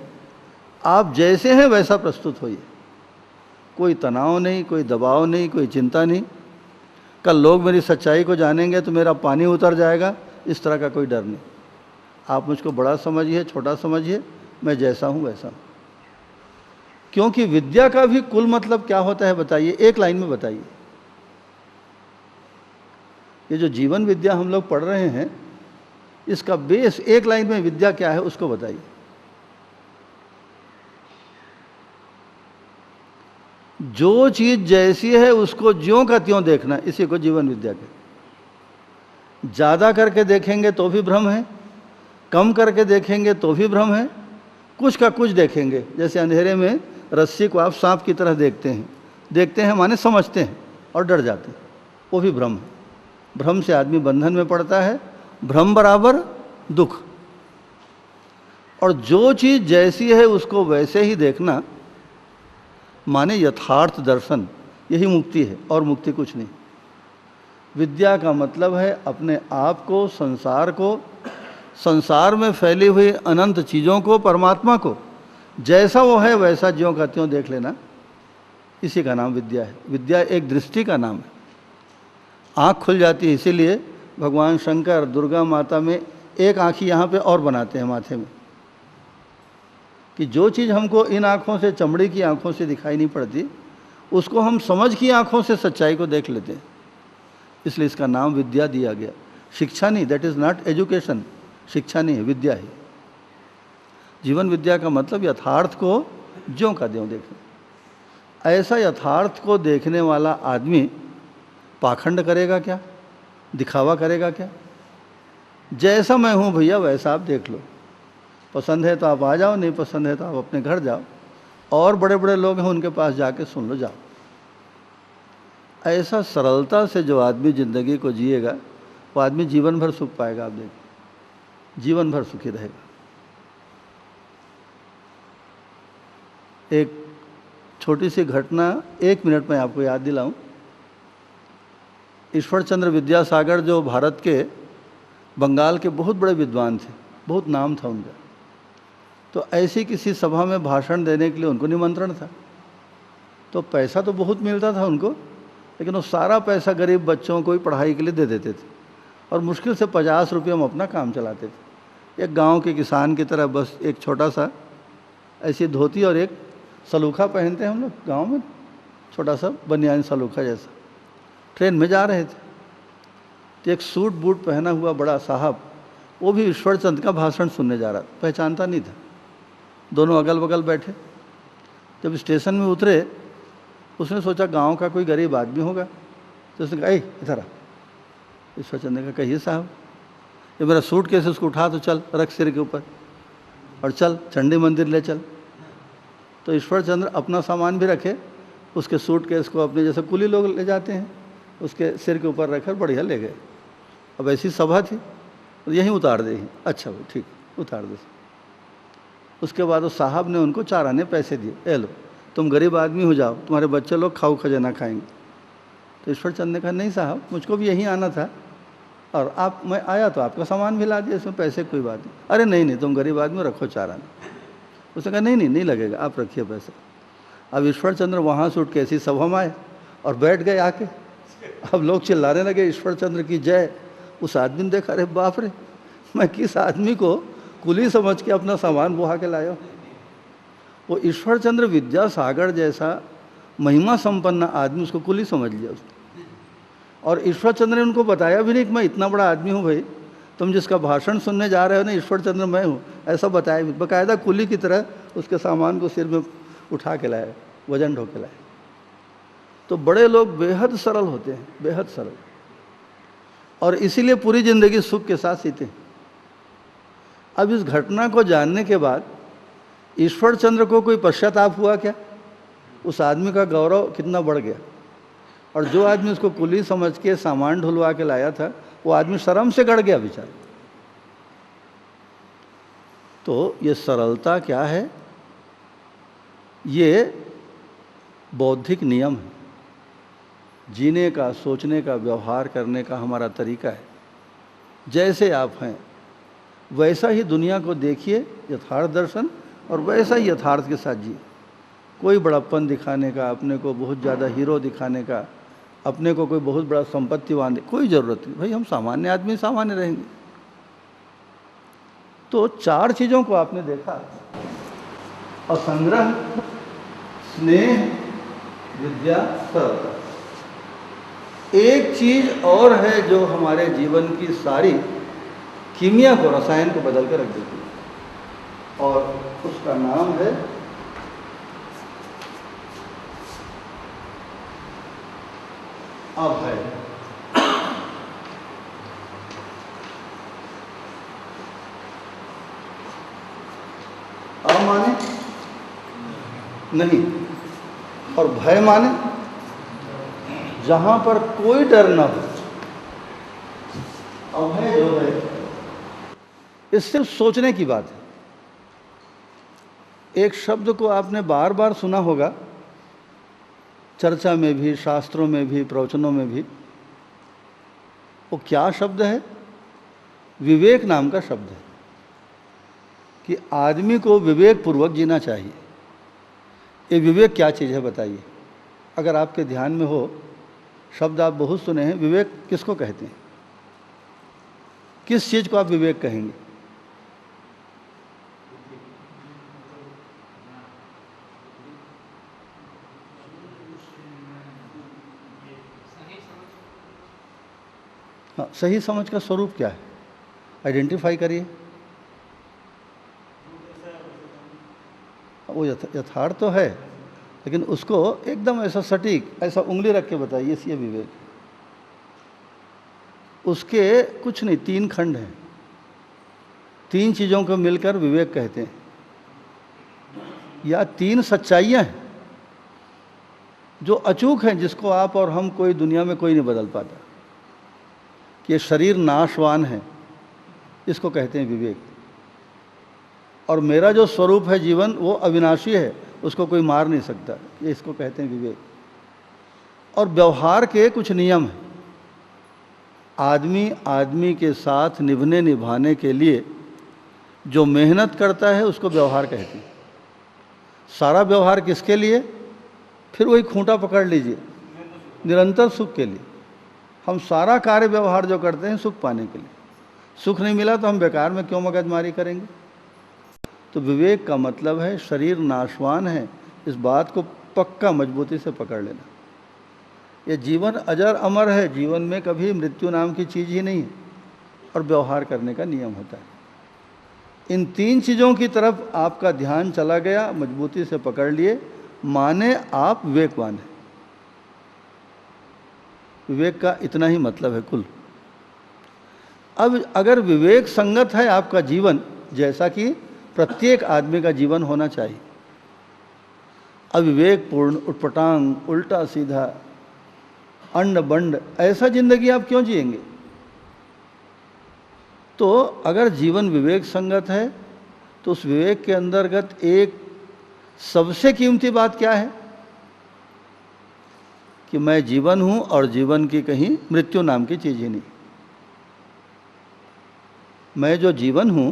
आप जैसे हैं वैसा प्रस्तुत होइए, कोई तनाव नहीं, कोई दबाव नहीं, कोई चिंता नहीं। कल लोग मेरी सच्चाई को जानेंगे तो मेरा पानी उतर जाएगा, इस तरह का कोई डर नहीं। आप मुझको बड़ा समझिए, छोटा समझिए, मैं जैसा हूँ वैसा हूँ। क्योंकि विद्या का भी कुल मतलब क्या होता है बताइए, एक लाइन में बताइए। ये जो जीवन विद्या हम लोग पढ़ रहे हैं, इसका बेस एक लाइन में विद्या क्या है उसको बताइए। जो चीज जैसी है उसको ज्यों का त्यों देखना, इसी को जीवन विद्या कहते। ज़्यादा करके देखेंगे तो भी भ्रम है, कम करके देखेंगे तो भी भ्रम है, कुछ का कुछ देखेंगे। जैसे अंधेरे में रस्सी को आप सांप की तरह देखते हैं, देखते हैं माने समझते हैं और डर जाते हैं, वो भी भ्रम है। भ्रम से आदमी बंधन में पड़ता है, भ्रम बराबर दुख। और जो चीज़ जैसी है उसको वैसे ही देखना माने यथार्थ दर्शन, यही मुक्ति है, और मुक्ति कुछ नहीं। विद्या का मतलब है अपने आप को, संसार को, संसार में फैली हुई अनंत चीज़ों को, परमात्मा को जैसा वो है वैसा ज्यों का त्यों देख लेना, इसी का नाम विद्या है। विद्या एक दृष्टि का नाम है। आँख खुल जाती है, इसीलिए भगवान शंकर दुर्गा माता में एक आँखी यहाँ पे और बनाते हैं माथे में, कि जो चीज़ हमको इन आँखों से, चमड़ी की आँखों से दिखाई नहीं पड़ती, उसको हम समझ की आँखों से सच्चाई को देख लेते हैं। इसलिए इसका नाम विद्या दिया गया। शिक्षा नहीं, दैट इज़ नॉट एजुकेशन, शिक्षा नहीं है, विद्या है। जीवन विद्या का मतलब यथार्थ को ज्यों का त्यों देखना। ऐसा यथार्थ को देखने वाला आदमी पाखंड करेगा क्या, दिखावा करेगा क्या? जैसा मैं हूँ भैया वैसा आप देख लो, पसंद है तो आप आ जाओ, नहीं पसंद है तो आप अपने घर जाओ, और बड़े बड़े लोग हैं उनके पास जाके सुन लो, जाओ। ऐसा सरलता से जो आदमी ज़िंदगी को जिएगा वो आदमी जीवन भर सुख पाएगा। आप देखिए, जीवन भर सुखी रहेगा। एक छोटी सी घटना 1 मिनट में आपको याद दिलाऊं। ईश्वर चंद्र विद्यासागर जो भारत के, बंगाल के बहुत बड़े विद्वान थे, बहुत नाम था उनका, तो ऐसी किसी सभा में भाषण देने के लिए उनको निमंत्रण था। तो पैसा तो बहुत मिलता था उनको, लेकिन वो सारा पैसा गरीब बच्चों को ही पढ़ाई के लिए दे देते थे, और मुश्किल से 50 रुपये में अपना काम चलाते थे। एक गांव के किसान की तरह बस एक छोटा सा ऐसी धोती और एक सलूखा पहनते हैं हम लोग गाँव में, छोटा सा बनियान सलूखा जैसा। ट्रेन में जा रहे थे तो एक सूट बूट पहना हुआ बड़ा साहब, वो भी ईश्वर चंद्र का भाषण सुनने जा रहा था, पहचानता नहीं था। दोनों अगल बगल बैठे। जब स्टेशन में उतरे, उसने सोचा गांव का कोई गरीब आदमी होगा, तो उसने कहा, इधर आ। ईश्वर चंद्र ने कहा, कहिए साहब। ये मेरा सूट केस उसको उठा तो चल, रख सिर के ऊपर और चल चंडी मंदिर ले चल। तो ईश्वर चंद्र अपना सामान भी रखे, उसके सूट केस को अपने जैसे कुली लोग ले जाते हैं उसके सिर के ऊपर रखकर बढ़िया ले गए। अब ऐसी सभा थी, तो यहीं उतार दे। अच्छा भाई ठीक, उतार दे। उसके बाद उस साहब ने उनको 4 आने पैसे दिए, ए लो तुम गरीब आदमी हो जाओ, तुम्हारे बच्चे लोग खाऊ खजाना खाएंगे। तो ईश्वर चंद ने कहा, नहीं साहब, मुझको भी यहीं आना था और मैं आया तो आपका सामान भी ला दिया, इसमें पैसे कोई बात नहीं। अरे नहीं, तुम गरीब आदमी, रखो 4 आने। उसने कहा, नहीं लगेगा, आप रखिए पैसे। अब ईश्वर चंद्र वहाँ से उठ के ऐसी सभा में आए और बैठ गए आके। अब लोग चिल्लाने लगे, ईश्वर चंद्र की जय। उस आदमी ने देखा, अरे बाप रे, मैं किस आदमी को कुली समझ के अपना सामान बुहा के लाया। वो ईश्वर चंद्र विद्यासागर जैसा महिमा संपन्न आदमी, उसको कुली समझ लिया उसने। और ईश्वर चंद्र ने उनको बताया भी नहीं कि मैं इतना बड़ा आदमी हूँ भाई, तुम जिसका भाषण सुनने जा रहे हो ना, ईश्वर चंद्र मैं हूँ, ऐसा बताया भी। बाकायदा कुली की तरह उसके सामान को सिर में उठा के लाए, वजन ढो के लाए। तो बड़े लोग बेहद सरल होते हैं, बेहद सरल, और इसीलिए पूरी जिंदगी सुख के साथ जीते हैं। अब इस घटना को जानने के बाद ईश्वर चंद्र को कोई पश्चाताप हुआ क्या? उस आदमी का गौरव कितना बढ़ गया। और जो आदमी उसको कुली समझ के सामान ढुलवा के लाया था, वो आदमी शर्म से गड़ गया बेचारा। तो ये सरलता क्या है? ये बौद्धिक नियम है, जीने का, सोचने का, व्यवहार करने का हमारा तरीका है। जैसे आप हैं वैसा ही दुनिया को देखिए, यथार्थ दर्शन, और वैसा ही यथार्थ के साथ जिए। कोई बड़प्पन दिखाने का, अपने को बहुत ज़्यादा हीरो दिखाने का, अपने को कोई बहुत बड़ा संपत्तिवान, कोई ज़रूरत नहीं भाई। हम सामान्य आदमी सामान्य रहेंगे। तो 4 चीज़ों को आपने देखा, असंग्रह, स्नेह, विद्या, सरलता। एक चीज़ और है जो हमारे जीवन की सारी कीमिया को, रसायन को बदल कर रख देती है, और उसका नाम है अभय। अ माने नहीं, और भय माने जहां पर कोई डर न हो। अभय जो है, ये सिर्फ सोचने की बात है। एक शब्द को आपने बार बार सुना होगा, चर्चा में भी, शास्त्रों में भी, प्रवचनों में भी। वो क्या शब्द है? विवेक नाम का शब्द है, कि आदमी को विवेक पूर्वक जीना चाहिए। ये विवेक क्या चीज़ है बताइए? अगर आपके ध्यान में हो, शब्द आप बहुत सुने हैं, विवेक किसको कहते हैं? किस चीज़ को आप विवेक कहेंगे? हाँ, सही समझ का स्वरूप क्या है? आइडेंटिफाई करिए। वो यथार्थ तो है, लेकिन उसको एकदम ऐसा सटीक, ऐसा उंगली रख के बताइए, ये विवेक। उसके कुछ नहीं, 3 खंड हैं। 3 चीज़ों को मिलकर विवेक कहते हैं, या 3 सच्चाइयाँ हैं जो अचूक हैं, जिसको आप और हम, कोई दुनिया में कोई नहीं बदल पाता। कि ये शरीर नाशवान है, इसको कहते हैं विवेक। और मेरा जो स्वरूप है जीवन, वो अविनाशी है, उसको कोई मार नहीं सकता, ये इसको कहते हैं विवेक। और व्यवहार के कुछ नियम हैं। आदमी आदमी के साथ निभने निभाने के लिए जो मेहनत करता है, उसको व्यवहार कहते हैं। सारा व्यवहार किसके लिए? फिर वही खूंटा पकड़ लीजिए, निरंतर सुख के लिए। हम सारा कार्य व्यवहार जो करते हैं सुख पाने के लिए। सुख नहीं मिला तो हम बेकार में क्यों मगजमारी करेंगे? तो विवेक का मतलब है शरीर नाशवान है, इस बात को पक्का मजबूती से पकड़ लेना। ये जीवन अजर अमर है, जीवन में कभी मृत्यु नाम की चीज़ ही नहीं है, और व्यवहार करने का नियम होता है। इन 3 चीज़ों की तरफ आपका ध्यान चला गया, मजबूती से पकड़ लिए, माने आप विवेकवान हैं। विवेक का इतना ही मतलब है कुल। अब अगर विवेक संगत है आपका जीवन, जैसा कि प्रत्येक आदमी का जीवन होना चाहिए, अविवेकपूर्ण, उटपटांग, उल्टा सीधा, अंड बंड, ऐसा जिंदगी आप क्यों जिएंगे? तो अगर जीवन विवेक संगत है तो उस विवेक के अंतर्गत एक सबसे कीमती बात क्या है कि मैं जीवन हूं और जीवन की कहीं मृत्यु नाम की चीज ही नहीं। मैं जो जीवन हूं,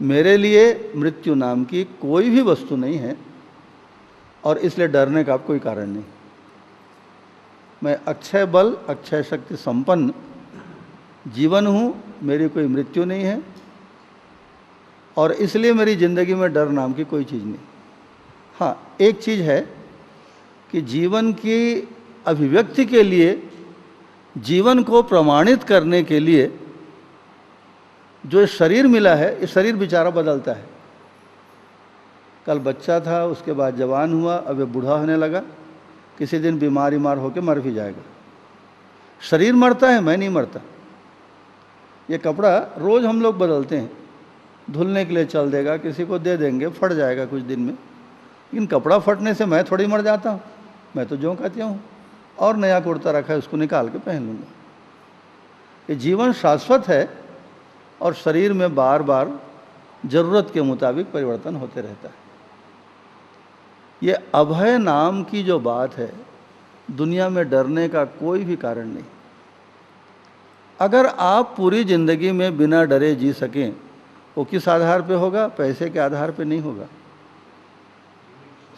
मेरे लिए मृत्यु नाम की कोई भी वस्तु नहीं है और इसलिए डरने का कोई कारण नहीं। मैं अक्षय बल, अक्षय शक्ति संपन्न जीवन हूं, मेरी कोई मृत्यु नहीं है और इसलिए मेरी जिंदगी में डर नाम की कोई चीज़ नहीं। हाँ, एक चीज़ है कि जीवन की अभिव्यक्ति के लिए, जीवन को प्रमाणित करने के लिए जो शरीर मिला है, इस शरीर बेचारा बदलता है। कल बच्चा था, उसके बाद जवान हुआ, अब ये बूढ़ा होने लगा, किसी दिन बीमार होकर मर भी जाएगा। शरीर मरता है, मैं नहीं मरता। ये कपड़ा रोज़ हम लोग बदलते हैं, धुलने के लिए चल देगा, किसी को दे देंगे, फट जाएगा कुछ दिन में, लेकिन कपड़ा फटने से मैं थोड़ी मर जाता हूँ। मैं तो जो कहती हूँ और नया कुर्ता रखा है उसको निकाल के पहन लूँगा। ये जीवन शाश्वत है और शरीर में बार बार ज़रूरत के मुताबिक परिवर्तन होते रहता है। ये अभय नाम की जो बात है, दुनिया में डरने का कोई भी कारण नहीं। अगर आप पूरी ज़िंदगी में बिना डरे जी सकें, वो किस आधार पे होगा? पैसे के आधार पे नहीं होगा,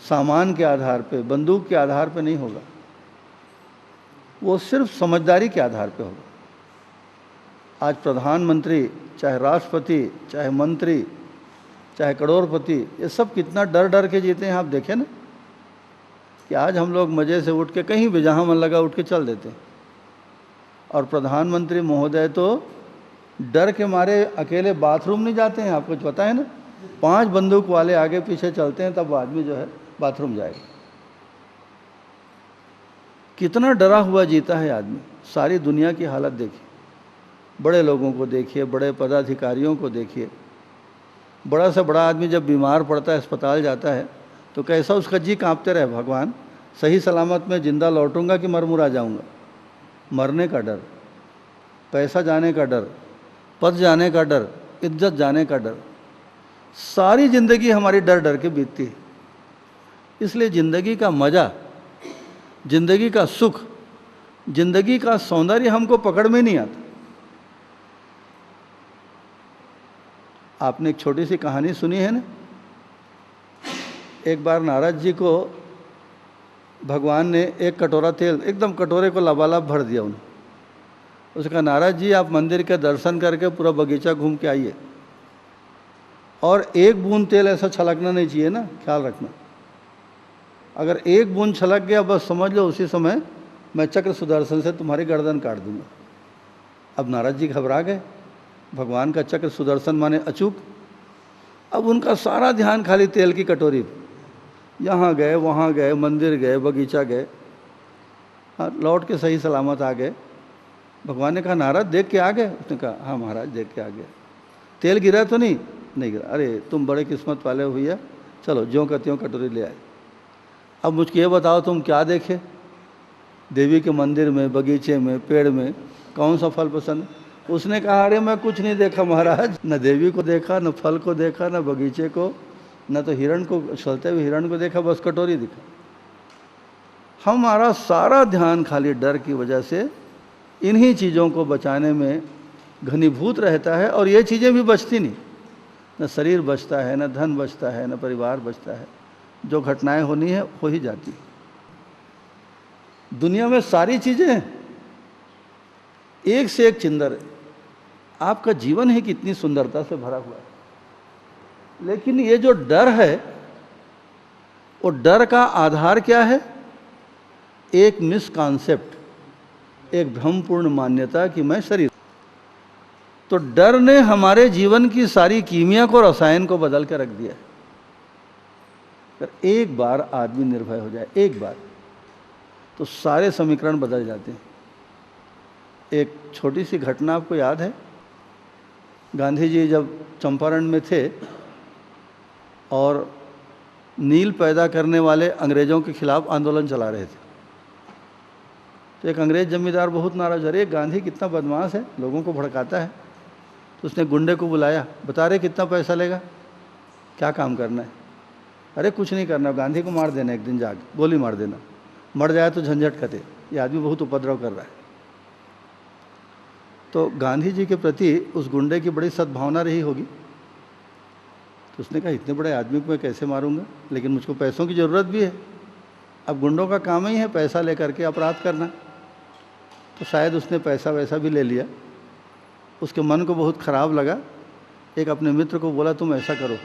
सामान के आधार पे, बंदूक के आधार पे नहीं होगा, वो सिर्फ समझदारी के आधार पे होगा। आज प्रधानमंत्री, चाहे राष्ट्रपति, चाहे मंत्री, चाहे करोड़पति, ये सब कितना डर डर के जीते हैं। आप देखें ना कि आज हम लोग मज़े से उठ के कहीं भी जहाँ मन लगा उठ के चल देते हैं, और प्रधानमंत्री महोदय तो डर के मारे अकेले बाथरूम नहीं जाते हैं। आपको पता है ना, 5 बंदूक वाले आगे पीछे चलते हैं, तब आदमी जो है बाथरूम जाएगा। कितना डरा हुआ जीता है आदमी। सारी दुनिया की हालत देखिए, बड़े लोगों को देखिए, बड़े पदाधिकारियों को देखिए। बड़ा से बड़ा आदमी जब बीमार पड़ता है, अस्पताल जाता है, तो कैसा उसका जी कांपते रहे, भगवान सही सलामत में जिंदा लौटूंगा कि मरमुरा जाऊंगा। मरने का डर, पैसा जाने का डर, पद जाने का डर, इज्जत जाने का डर, सारी ज़िंदगी हमारी डर डर के बीतती है। इसलिए ज़िंदगी का मज़ा, ज़िंदगी का सुख, ज़िंदगी का सौंदर्य हमको पकड़ में नहीं आता। आपने एक छोटी सी कहानी सुनी है ना, एक बार नारद जी को भगवान ने एक कटोरा तेल, एकदम कटोरे को लबालब भर दिया उन्हें। उसने कहा, नारद जी आप मंदिर के दर्शन करके पूरा बगीचा घूम के आइए, और एक बूंद तेल ऐसा छलकना नहीं चाहिए ना, ख्याल रखना। अगर एक बूंद छलक गया, बस समझ लो उसी समय मैं चक्र सुदर्शन से तुम्हारी गर्दन काट दूंगा। अब नारद जी घबरा गए। भगवान का चक्र सुदर्शन माने अचूक। अब उनका सारा ध्यान खाली तेल की कटोरी, यहाँ गए, वहाँ गए, मंदिर गए, बगीचा गए, हाँ, लौट के सही सलामत आ गए। भगवान ने कहा, नारद देख के आ गए? उसने कहा, हाँ महाराज देख के आ गया। तेल गिरा तो नहीं? नहीं गिरा। अरे तुम बड़े किस्मत वाले हो भैया, चलो ज्यों का त्यों कटोरी ले आए। अब मुझको ये बताओ तुम क्या देखे? देवी के मंदिर में, बगीचे में, पेड़ में कौन सा फल पसंद? उसने कहा, अरे मैं कुछ नहीं देखा महाराज, न देवी को देखा, न फल को देखा, न बगीचे को, न तो हिरण को, चलते हुए हिरण को देखा, बस कटोरी दिखा। हमारा सारा ध्यान खाली डर की वजह से इन्हीं चीज़ों को बचाने में घनीभूत रहता है, और ये चीज़ें भी बचती नहीं। न शरीर बचता है, न धन बचता है, न परिवार बचता है। जो घटनाएं होनी है हो ही जाती है। दुनिया में सारी चीज़ें एक से एक चिंदर है। आपका जीवन ही कितनी सुंदरता से भरा हुआ है, लेकिन ये जो डर है, वो डर का आधार क्या है? एक मिसकॉन्सेप्ट, एक भ्रमपूर्ण मान्यता कि मैं शरीर। तो डर ने हमारे जीवन की सारी कीमिया को, रसायन को बदल के रख दिया है। अगर एक बार आदमी निर्भय हो जाए, एक बार, तो सारे समीकरण बदल जाते हैं। एक छोटी सी घटना आपको याद है, गांधी जी जब चंपारण में थे और नील पैदा करने वाले अंग्रेज़ों के खिलाफ आंदोलन चला रहे थे, तो एक अंग्रेज़ जमींदार बहुत नाराज़, अरे गांधी कितना बदमाश है, लोगों को भड़काता है। तो उसने गुंडे को बुलाया, बता रहे कितना पैसा लेगा, क्या काम करना है। अरे कुछ नहीं करना, गांधी को मार देना, एक दिन जाके गोली मार देना, मर जाए तो झंझट कटे, ये आदमी बहुत उपद्रव कर रहा है। तो गांधी जी के प्रति उस गुंडे की बड़ी सद्भावना रही होगी, तो उसने कहा इतने बड़े आदमी को मैं कैसे मारूंगा, लेकिन मुझको पैसों की ज़रूरत भी है। अब गुंडों का काम ही है पैसा लेकर के अपराध करना, तो शायद उसने पैसा वैसा भी ले लिया। उसके मन को बहुत ख़राब लगा। एक अपने मित्र को बोला, तुम ऐसा करो,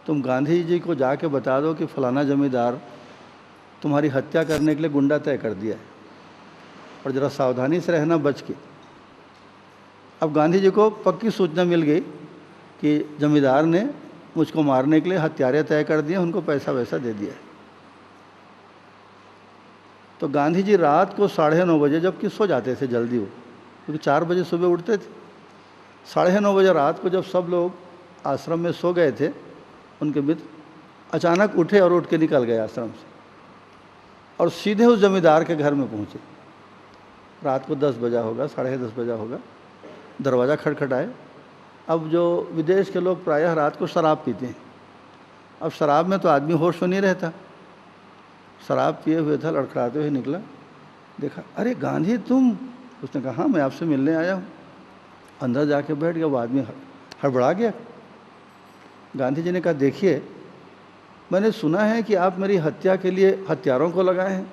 तुम गांधी जी को जाके बता दो कि फलाना जमींदार तुम्हारी हत्या करने के लिए गुंडा तय कर दिया है, और ज़रा सावधानी से रहना, बच के। अब गांधी जी को पक्की सूचना मिल गई कि जमींदार ने मुझको मारने के लिए हत्यारे तय कर दिए, उनको पैसा वैसा दे दिया है। तो गांधी जी रात को 9:30 बजे, जबकि सो जाते थे जल्दी वो, क्योंकि 4 बजे सुबह उठते थे, 9:30 बजे रात को जब सब लोग आश्रम में सो गए थे, उनके मित्र अचानक उठे और उठ के निकल गए आश्रम से, और सीधे उस जमींदार के घर में पहुँचे। रात को 10 बजा होगा, 10:30 बजा होगा, दरवाज़ा खटखटाए। अब जो विदेश के लोग प्रायः रात को शराब पीते हैं, अब शराब में तो आदमी होश में नहीं रहता, शराब पिए हुए था, लड़खड़ाते हुए निकला, देखा, अरे गांधी तुम। उसने कहा हाँ, मैं आपसे मिलने आया हूँ। अंदर जाके बैठ गया, वो आदमी हड़बड़ा गया। गांधी जी ने कहा, देखिए मैंने सुना है कि आप मेरी हत्या के लिए हथियारों को लगाए हैं,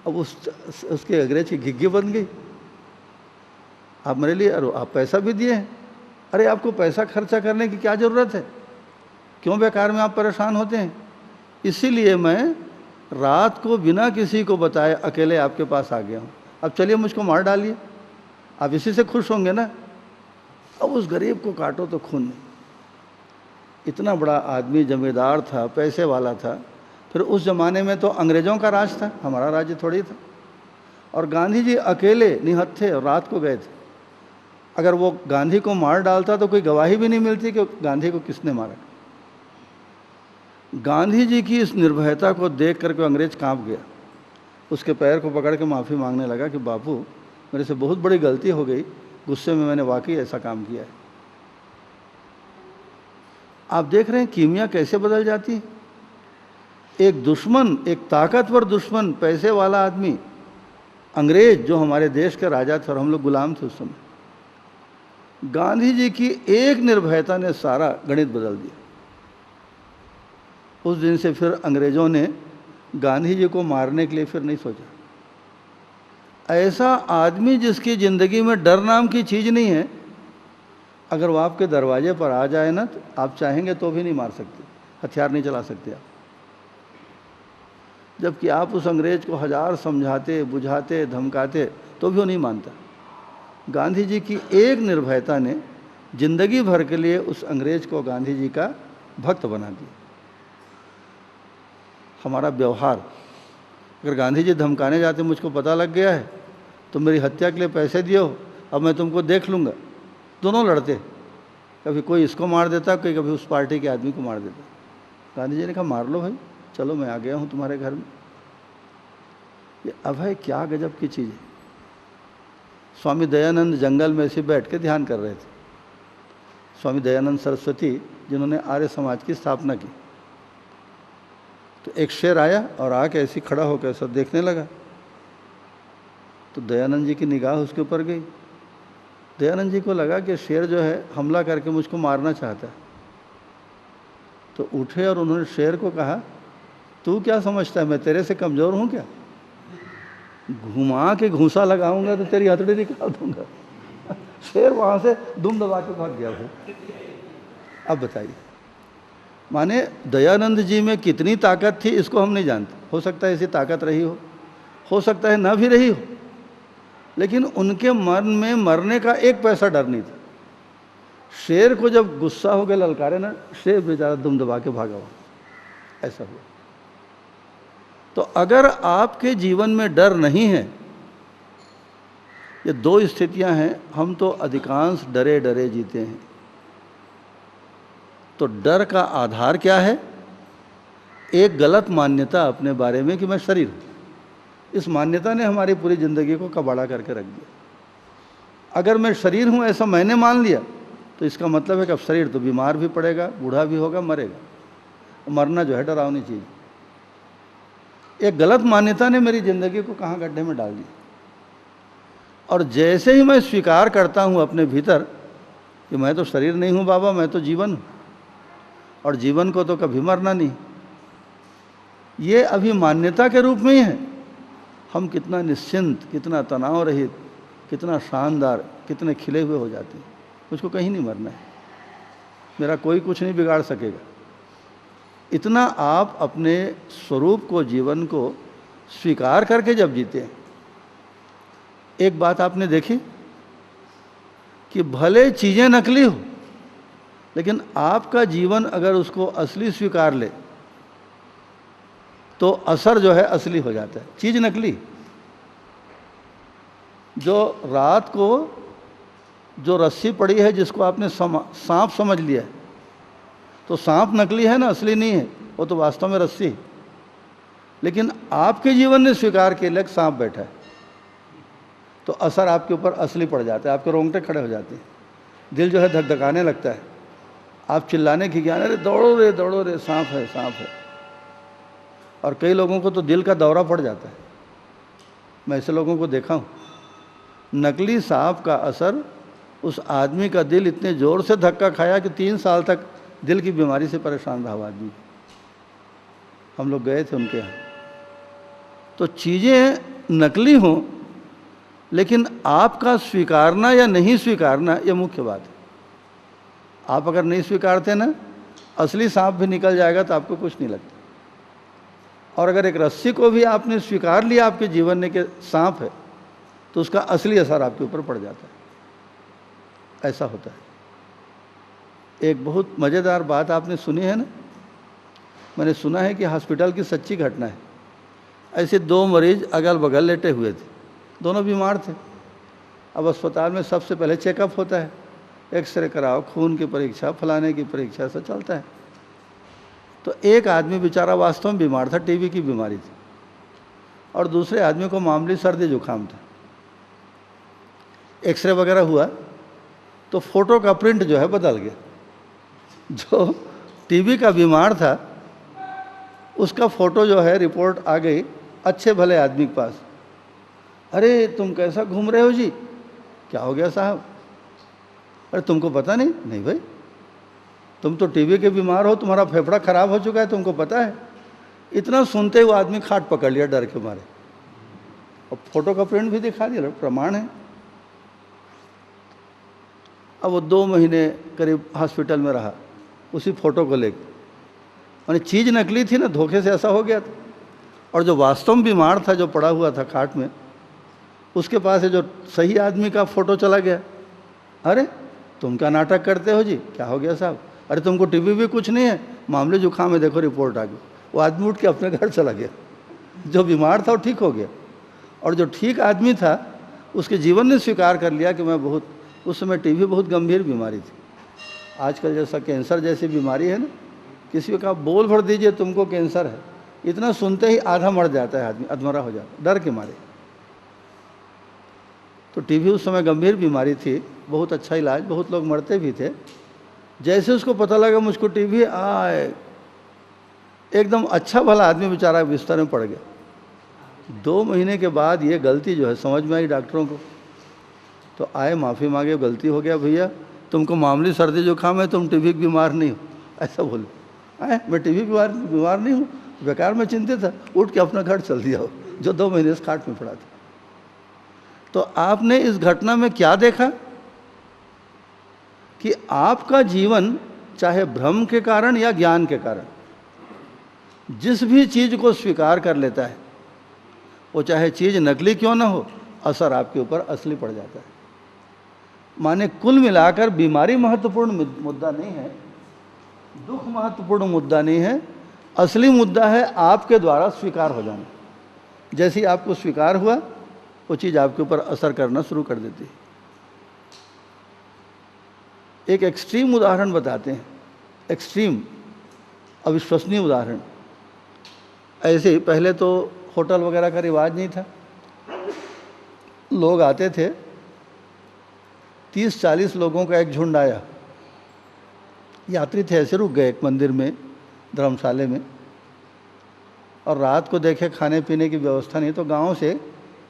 अब उसके अंग्रेज की घिग्गी बन गई। आप मेरे लिए, अरे आप पैसा भी दिए हैं, अरे आपको पैसा खर्चा करने की क्या ज़रूरत है, क्यों बेकार में आप परेशान होते हैं। इसीलिए मैं रात को बिना किसी को बताए अकेले आपके पास आ गया हूँ। अब चलिए मुझको मार डालिए, आप इसी से खुश होंगे ना। अब उस गरीब को काटो तो खून नहीं। इतना बड़ा आदमी जमींदार था, पैसे वाला था। फिर उस ज़माने में तो अंग्रेज़ों का राज था, हमारा राज्य थोड़ी था। और गांधी जी अकेले निहत्थे और रात को गए थे। अगर वो गांधी को मार डालता तो कोई गवाही भी नहीं मिलती कि गांधी को किसने मारा। गांधी जी की इस निर्भयता को देख करके अंग्रेज कांप गया, उसके पैर को पकड़ के माफ़ी मांगने लगा कि बापू मेरे से बहुत बड़ी गलती हो गई, गुस्से में मैंने वाकई ऐसा काम किया है। आप देख रहे हैं कीमिया कैसे बदल जाती है। एक दुश्मन, एक ताकतवर दुश्मन, पैसे वाला आदमी, अंग्रेज जो हमारे देश के राजा थे और हम लोग गुलाम थे उस समय, गांधी जी की एक निर्भयता ने सारा गणित बदल दिया। उस दिन से फिर अंग्रेज़ों ने गांधी जी को मारने के लिए फिर नहीं सोचा। ऐसा आदमी जिसकी ज़िंदगी में डर नाम की चीज़ नहीं है, अगर वो आपके दरवाजे पर आ जाए ना, तो आप चाहेंगे तो भी नहीं मार सकते, हथियार नहीं चला सकते आप। जबकि आप उस अंग्रेज़ को 1000 समझाते, बुझाते, धमकाते तो भी वो नहीं मानता। गांधी जी की एक निर्भयता ने जिंदगी भर के लिए उस अंग्रेज को गांधी जी का भक्त बना दिया। हमारा व्यवहार, अगर गांधी जी धमकाने जाते, मुझको पता लग गया है तुम मेरी हत्या के लिए पैसे दिए हो, अब मैं तुमको देख लूँगा, दोनों लड़ते, कभी कोई इसको मार देता, कोई कभी उस पार्टी के आदमी को मार देता। गांधी जी ने कहा मार लो भाई, चलो मैं आ गया हूँ तुम्हारे घर में। ये अभय क्या गजब की चीज़ है। स्वामी दयानंद जंगल में ऐसे बैठ के ध्यान कर रहे थे। स्वामी दयानंद सरस्वती जिन्होंने आर्य समाज की स्थापना की, तो एक शेर आया और आके ऐसे खड़ा होकर सब देखने लगा। तो दयानंद जी की निगाह उसके ऊपर गई। दयानंद जी को लगा कि शेर जो है हमला करके मुझको मारना चाहता है। तो उठे और उन्होंने शेर को कहा, तू क्या समझता है मैं तेरे से कमज़ोर हूँ क्या? घुमा के घूंसा लगाऊंगा तो तेरी हथेली निकाल दूंगा। शेर वहाँ से दुम दबा के भाग गया वो। अब बताइए, माने दयानंद जी में कितनी ताकत थी इसको हम नहीं जानते। हो सकता है ऐसी ताकत रही हो सकता है ना भी रही हो, लेकिन उनके मन में मरने का एक पैसा डर नहीं था। शेर को जब गुस्सा हो गया ललकारे ना, शेर बेचारा दुम दबा के भागा हुआ, ऐसा हुआ। तो अगर आपके जीवन में डर नहीं है, ये दो स्थितियां हैं, हम तो अधिकांश डरे डरे जीते हैं। तो डर का आधार क्या है? एक गलत मान्यता अपने बारे में कि मैं शरीर हूँ। इस मान्यता ने हमारी पूरी ज़िंदगी को कबाड़ा करके रख दिया। अगर मैं शरीर हूँ ऐसा मैंने मान लिया तो इसका मतलब है कि अब शरीर तो बीमार भी पड़ेगा, बूढ़ा भी होगा, मरेगा। मरना जो है डरावनी चीज़। एक गलत मान्यता ने मेरी ज़िंदगी को कहाँ गड्ढे में डाल दिया। और जैसे ही मैं स्वीकार करता हूँ अपने भीतर कि मैं तो शरीर नहीं हूँ बाबा, मैं तो जीवन हूँ, और जीवन को तो कभी मरना नहीं, ये अभी मान्यता के रूप में ही है, हम कितना निश्चिंत, कितना तनाव रहित, कितना शानदार, कितने खिले हुए हो जाते हैं। मुझको कहीं नहीं मरना है, मेरा कोई कुछ नहीं बिगाड़ सकेगा। इतना आप अपने स्वरूप को, जीवन को स्वीकार करके जब जीते हैं। एक बात आपने देखी कि भले चीज़ें नकली हो, लेकिन आपका जीवन अगर उसको असली स्वीकार ले तो असर जो है असली हो जाता है। चीज़ नकली, जो रात को जो रस्सी पड़ी है जिसको आपने सांप समझ लिया है, तो सांप नकली है ना, असली नहीं है, वो तो वास्तव में रस्सी है। लेकिन आपके जीवन ने स्वीकार किया कि सांप बैठा है, तो असर आपके ऊपर असली पड़ जाता है, आपके रोंगटे खड़े हो जाते हैं, दिल जो है धकधकाने लगता है, आप चिल्लाने की ज्ञान, अरे दौड़ो रे सांप है, सांप है। और कई लोगों को तो दिल का दौरा पड़ जाता है, मैं ऐसे लोगों को देखा हूँ। नकली सांप का असर उस आदमी का दिल इतने ज़ोर से धक्का खाया कि 3 साल तक दिल की बीमारी से परेशान रहा वो आदमी। हम लोग गए थे उनके यहाँ। तो चीज़ें नकली हों, लेकिन आपका स्वीकारना या नहीं स्वीकारना ये मुख्य बात है। आप अगर नहीं स्वीकारते ना, असली सांप भी निकल जाएगा तो आपको कुछ नहीं लगता। और अगर एक रस्सी को भी आपने स्वीकार लिया आपके जीवन में कि सांप है, तो उसका असली असर आपके ऊपर पड़ जाता है। ऐसा होता है। एक बहुत मज़ेदार बात आपने सुनी है ना, मैंने सुना है कि हॉस्पिटल की सच्ची घटना है। ऐसे 2 मरीज अगल बगल लेटे हुए थे, दोनों बीमार थे। अब अस्पताल में सबसे पहले चेकअप होता है, एक्सरे कराओ, खून की परीक्षा, फलाने की परीक्षा, सब चलता है। तो एक आदमी बेचारा वास्तव में बीमार था, टीबी की बीमारी थी, और दूसरे आदमी को मामूली सर्दी जुकाम था। एक्सरे वगैरह हुआ तो फोटो का प्रिंट जो है बदल गया। जो टीबी का बीमार था उसका फोटो जो है रिपोर्ट आ गई अच्छे भले आदमी के पास। अरे तुम कैसा घूम रहे हो जी, क्या हो गया साहब? अरे तुमको पता नहीं? नहीं भाई, तुम तो टीबी के बीमार हो, तुम्हारा फेफड़ा खराब हो चुका है, तुमको पता है? इतना सुनते हुए आदमी खाट पकड़ लिया डर के मारे, और फोटो का प्रिंट भी दिखा दिया, प्रमाण है। अब वो 2 महीने करीब हॉस्पिटल में रहा उसी फोटो को लेकर। मैंने चीज़ नकली थी ना, धोखे से ऐसा हो गया था। और जो वास्तव में बीमार था, जो पड़ा हुआ था खाट में, उसके पास है जो सही आदमी का फ़ोटो चला गया। अरे तुम क्या नाटक करते हो जी, क्या हो गया साहब? अरे तुमको टीबी भी कुछ नहीं है, मामूली जुकाम है, देखो रिपोर्ट आ गई। वो आदमी उठ के अपने घर चला गया। जो बीमार था वो ठीक हो गया, और जो ठीक आदमी था उसके जीवन ने स्वीकार कर लिया कि मैं बहुत, उस समय टीबी बहुत गंभीर बीमारी थी। आजकल जैसा कैंसर जैसी बीमारी है ना, किसी को कहा बोल भर दीजिए तुमको कैंसर है, इतना सुनते ही आधा मर जाता है आदमी, अधमरा हो जाता है डर के मारे। तो टीबी उस समय गंभीर बीमारी थी, बहुत अच्छा इलाज, बहुत लोग मरते भी थे। जैसे उसको पता लगा मुझको टीबी आए, एकदम अच्छा भला आदमी बेचारा बिस्तर में पड़ गया। 2 महीने के बाद ये गलती जो है समझ में आई डॉक्टरों को, तो आए माफ़ी मांगे, गलती हो गया भैया, तुमको मामूली सर्दी जुकाम है, तुम टीबी बीमार नहीं हो, ऐसा बोले। आए मैं टीबी बीमार नहीं हूँ, बेकार में चिंतित था, उठ के अपना घर चल दिया हो, जो 2 महीने से खाट में पड़ा था। तो आपने इस घटना में क्या देखा कि आपका जीवन चाहे भ्रम के कारण या ज्ञान के कारण जिस भी चीज़ को स्वीकार कर लेता है, वो चाहे चीज़ नकली क्यों ना हो, असर आपके ऊपर असली पड़ जाता है। माने कुल मिलाकर बीमारी महत्वपूर्ण मुद्दा नहीं है, दुख महत्वपूर्ण मुद्दा नहीं है, असली मुद्दा है आपके द्वारा स्वीकार हो जाना। जैसे ही आपको स्वीकार हुआ वो चीज़ आपके ऊपर असर करना शुरू कर देती है। एक एक्सट्रीम उदाहरण बताते हैं, एक्सट्रीम अविश्वसनीय उदाहरण। ऐसे ही पहले तो होटल वगैरह का रिवाज नहीं था, लोग आते थे, 30-40 लोगों का एक झुंड आया, यात्री थे, ऐसे रुक गए एक मंदिर में, धर्मशाले में, और रात को देखे खाने पीने की व्यवस्था नहीं, तो गांव से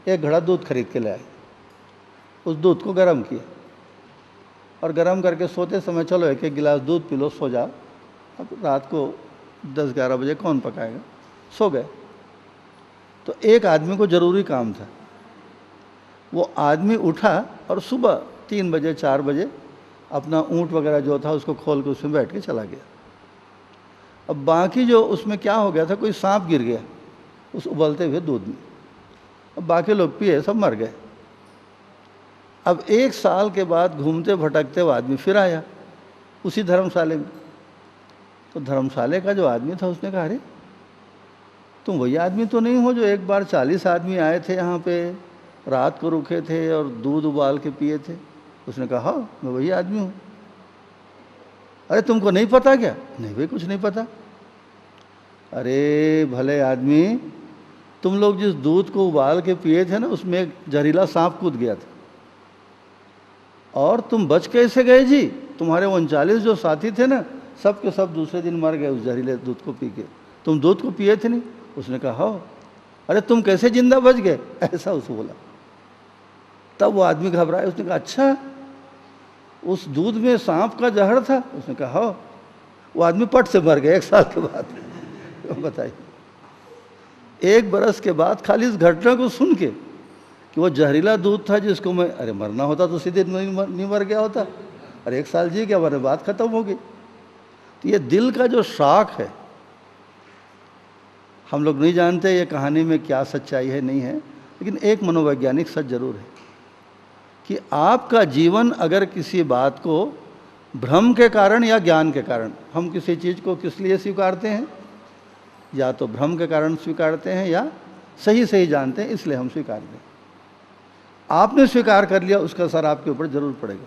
एक घड़ा दूध खरीद के ले आए। उस दूध को गर्म किया और गर्म करके सोते समय चलो एक गिलास दूध पी लो, सो जाओ। अब रात को 10-11 बजे कौन पकाएगा, सो गए। तो एक आदमी को ज़रूरी काम था, वो आदमी उठा और सुबह 3 बजे 4 बजे अपना ऊँट वगैरह जो था उसको खोल के उसमें बैठ के चला गया। अब बाकी जो उसमें क्या हो गया था, कोई सांप गिर गया उस उबलते हुए दूध में। अब बाकी लोग पिए, सब मर गए। अब 1 साल के बाद घूमते भटकते वो आदमी फिर आया उसी धर्मशाले में। तो धर्मशाले का जो आदमी था उसने कहा, अरे तुम वही आदमी तो नहीं हो जो एक बार 40 आदमी आए थे यहाँ पे, रात को रुके थे और दूध उबाल के पिए थे? उसने कहा, हाँ मैं वही आदमी हूँ। अरे तुमको नहीं पता क्या? नहीं भाई कुछ नहीं पता। अरे भले आदमी, तुम लोग जिस दूध को उबाल के पिए थे ना, उसमें एक जहरीला सांप कूद गया था और तुम बच कैसे गए जी? तुम्हारे 39 जो साथी थे ना, सब के सब दूसरे दिन मर गए उस जहरीले दूध को पी के। तुम दूध को पिए थे नहीं? उसने कहा, हाँ। अरे तुम कैसे जिंदा बच गए? ऐसा उसको बोला। तब वो आदमी घबराया, उसने कहा, अच्छा उस दूध में सांप का जहर था? उसने कहा, हाँ। वो आदमी पट से मर गया 1 साल के बाद। बताइए, 1 बरस के बाद खाली इस घटना को सुन के कि वो जहरीला दूध था जिसको मैं, अरे मरना होता तो सीधे नहीं मर गया होता। अरे 1 साल जी गया, वरना बात खत्म हो गई। तो ये दिल का जो शॉक है, हम लोग नहीं जानते ये कहानी में क्या सच्चाई है नहीं है, लेकिन एक मनोवैज्ञानिक सच जरूर है कि आपका जीवन अगर किसी बात को भ्रम के कारण या ज्ञान के कारण, हम किसी चीज़ को किस लिए स्वीकारते हैं, या तो भ्रम के कारण स्वीकारते हैं या सही सही जानते हैं इसलिए हम स्वीकारते हैं। आपने स्वीकार कर लिया, उसका असर आपके ऊपर जरूर पड़ेगा।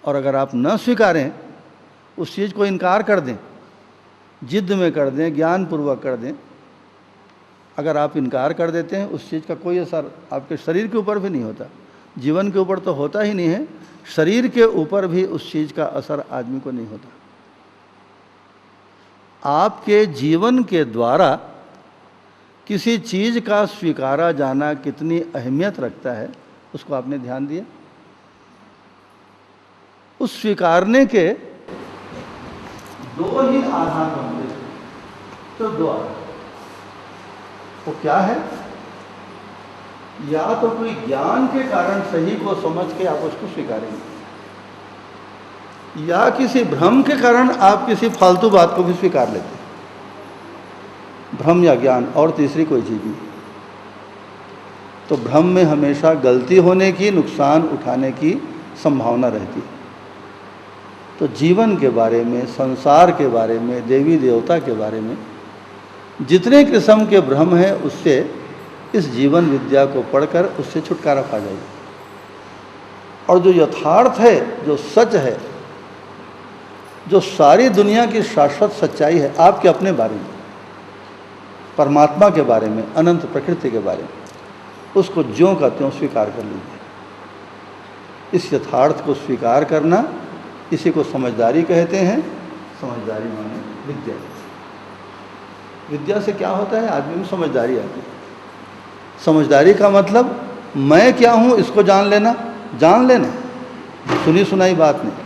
और अगर आप न स्वीकारें, उस चीज़ को इनकार कर दें, जिद में कर दें, ज्ञानपूर्वक कर दें, अगर आप इनकार कर देते हैं, उस चीज़ का कोई असर आपके शरीर के ऊपर भी नहीं होता। जीवन के ऊपर तो होता ही नहीं है, शरीर के ऊपर भी उस चीज़ का असर आदमी को नहीं होता। आपके जीवन के द्वारा किसी चीज़ का स्वीकारा जाना कितनी अहमियत रखता है, उसको आपने ध्यान दिया? उस स्वीकारने के 2 ही आधार बनते हैं, तो 2 आधार। वो क्या है? या तो कोई ज्ञान के कारण सही को समझ के आप उसको स्वीकारेंगे, या किसी भ्रम के कारण आप किसी फालतू बात को भी स्वीकार लेते हैं। भ्रम या ज्ञान, और तीसरी कोई चीज़ नहीं। तो भ्रम में हमेशा गलती होने की, नुकसान उठाने की संभावना रहती है। तो जीवन के बारे में, संसार के बारे में, देवी देवता के बारे में जितने किस्म के भ्रम हैं, उससे इस जीवन विद्या को पढ़कर उससे छुटकारा पा जाइए। और जो यथार्थ है, जो सच है, जो सारी दुनिया की शाश्वत सच्चाई है आपके अपने बारे में, परमात्मा के बारे में, अनंत प्रकृति के बारे में, उसको ज्यों का त्यों स्वीकार कर लीजिए। इस यथार्थ को स्वीकार करना, इसी को समझदारी कहते हैं। समझदारी माने विद्या। विद्या से क्या होता है? आदमी में समझदारी आती है। समझदारी का मतलब मैं क्या हूँ इसको जान लेना, सुनी सुनाई बात नहीं।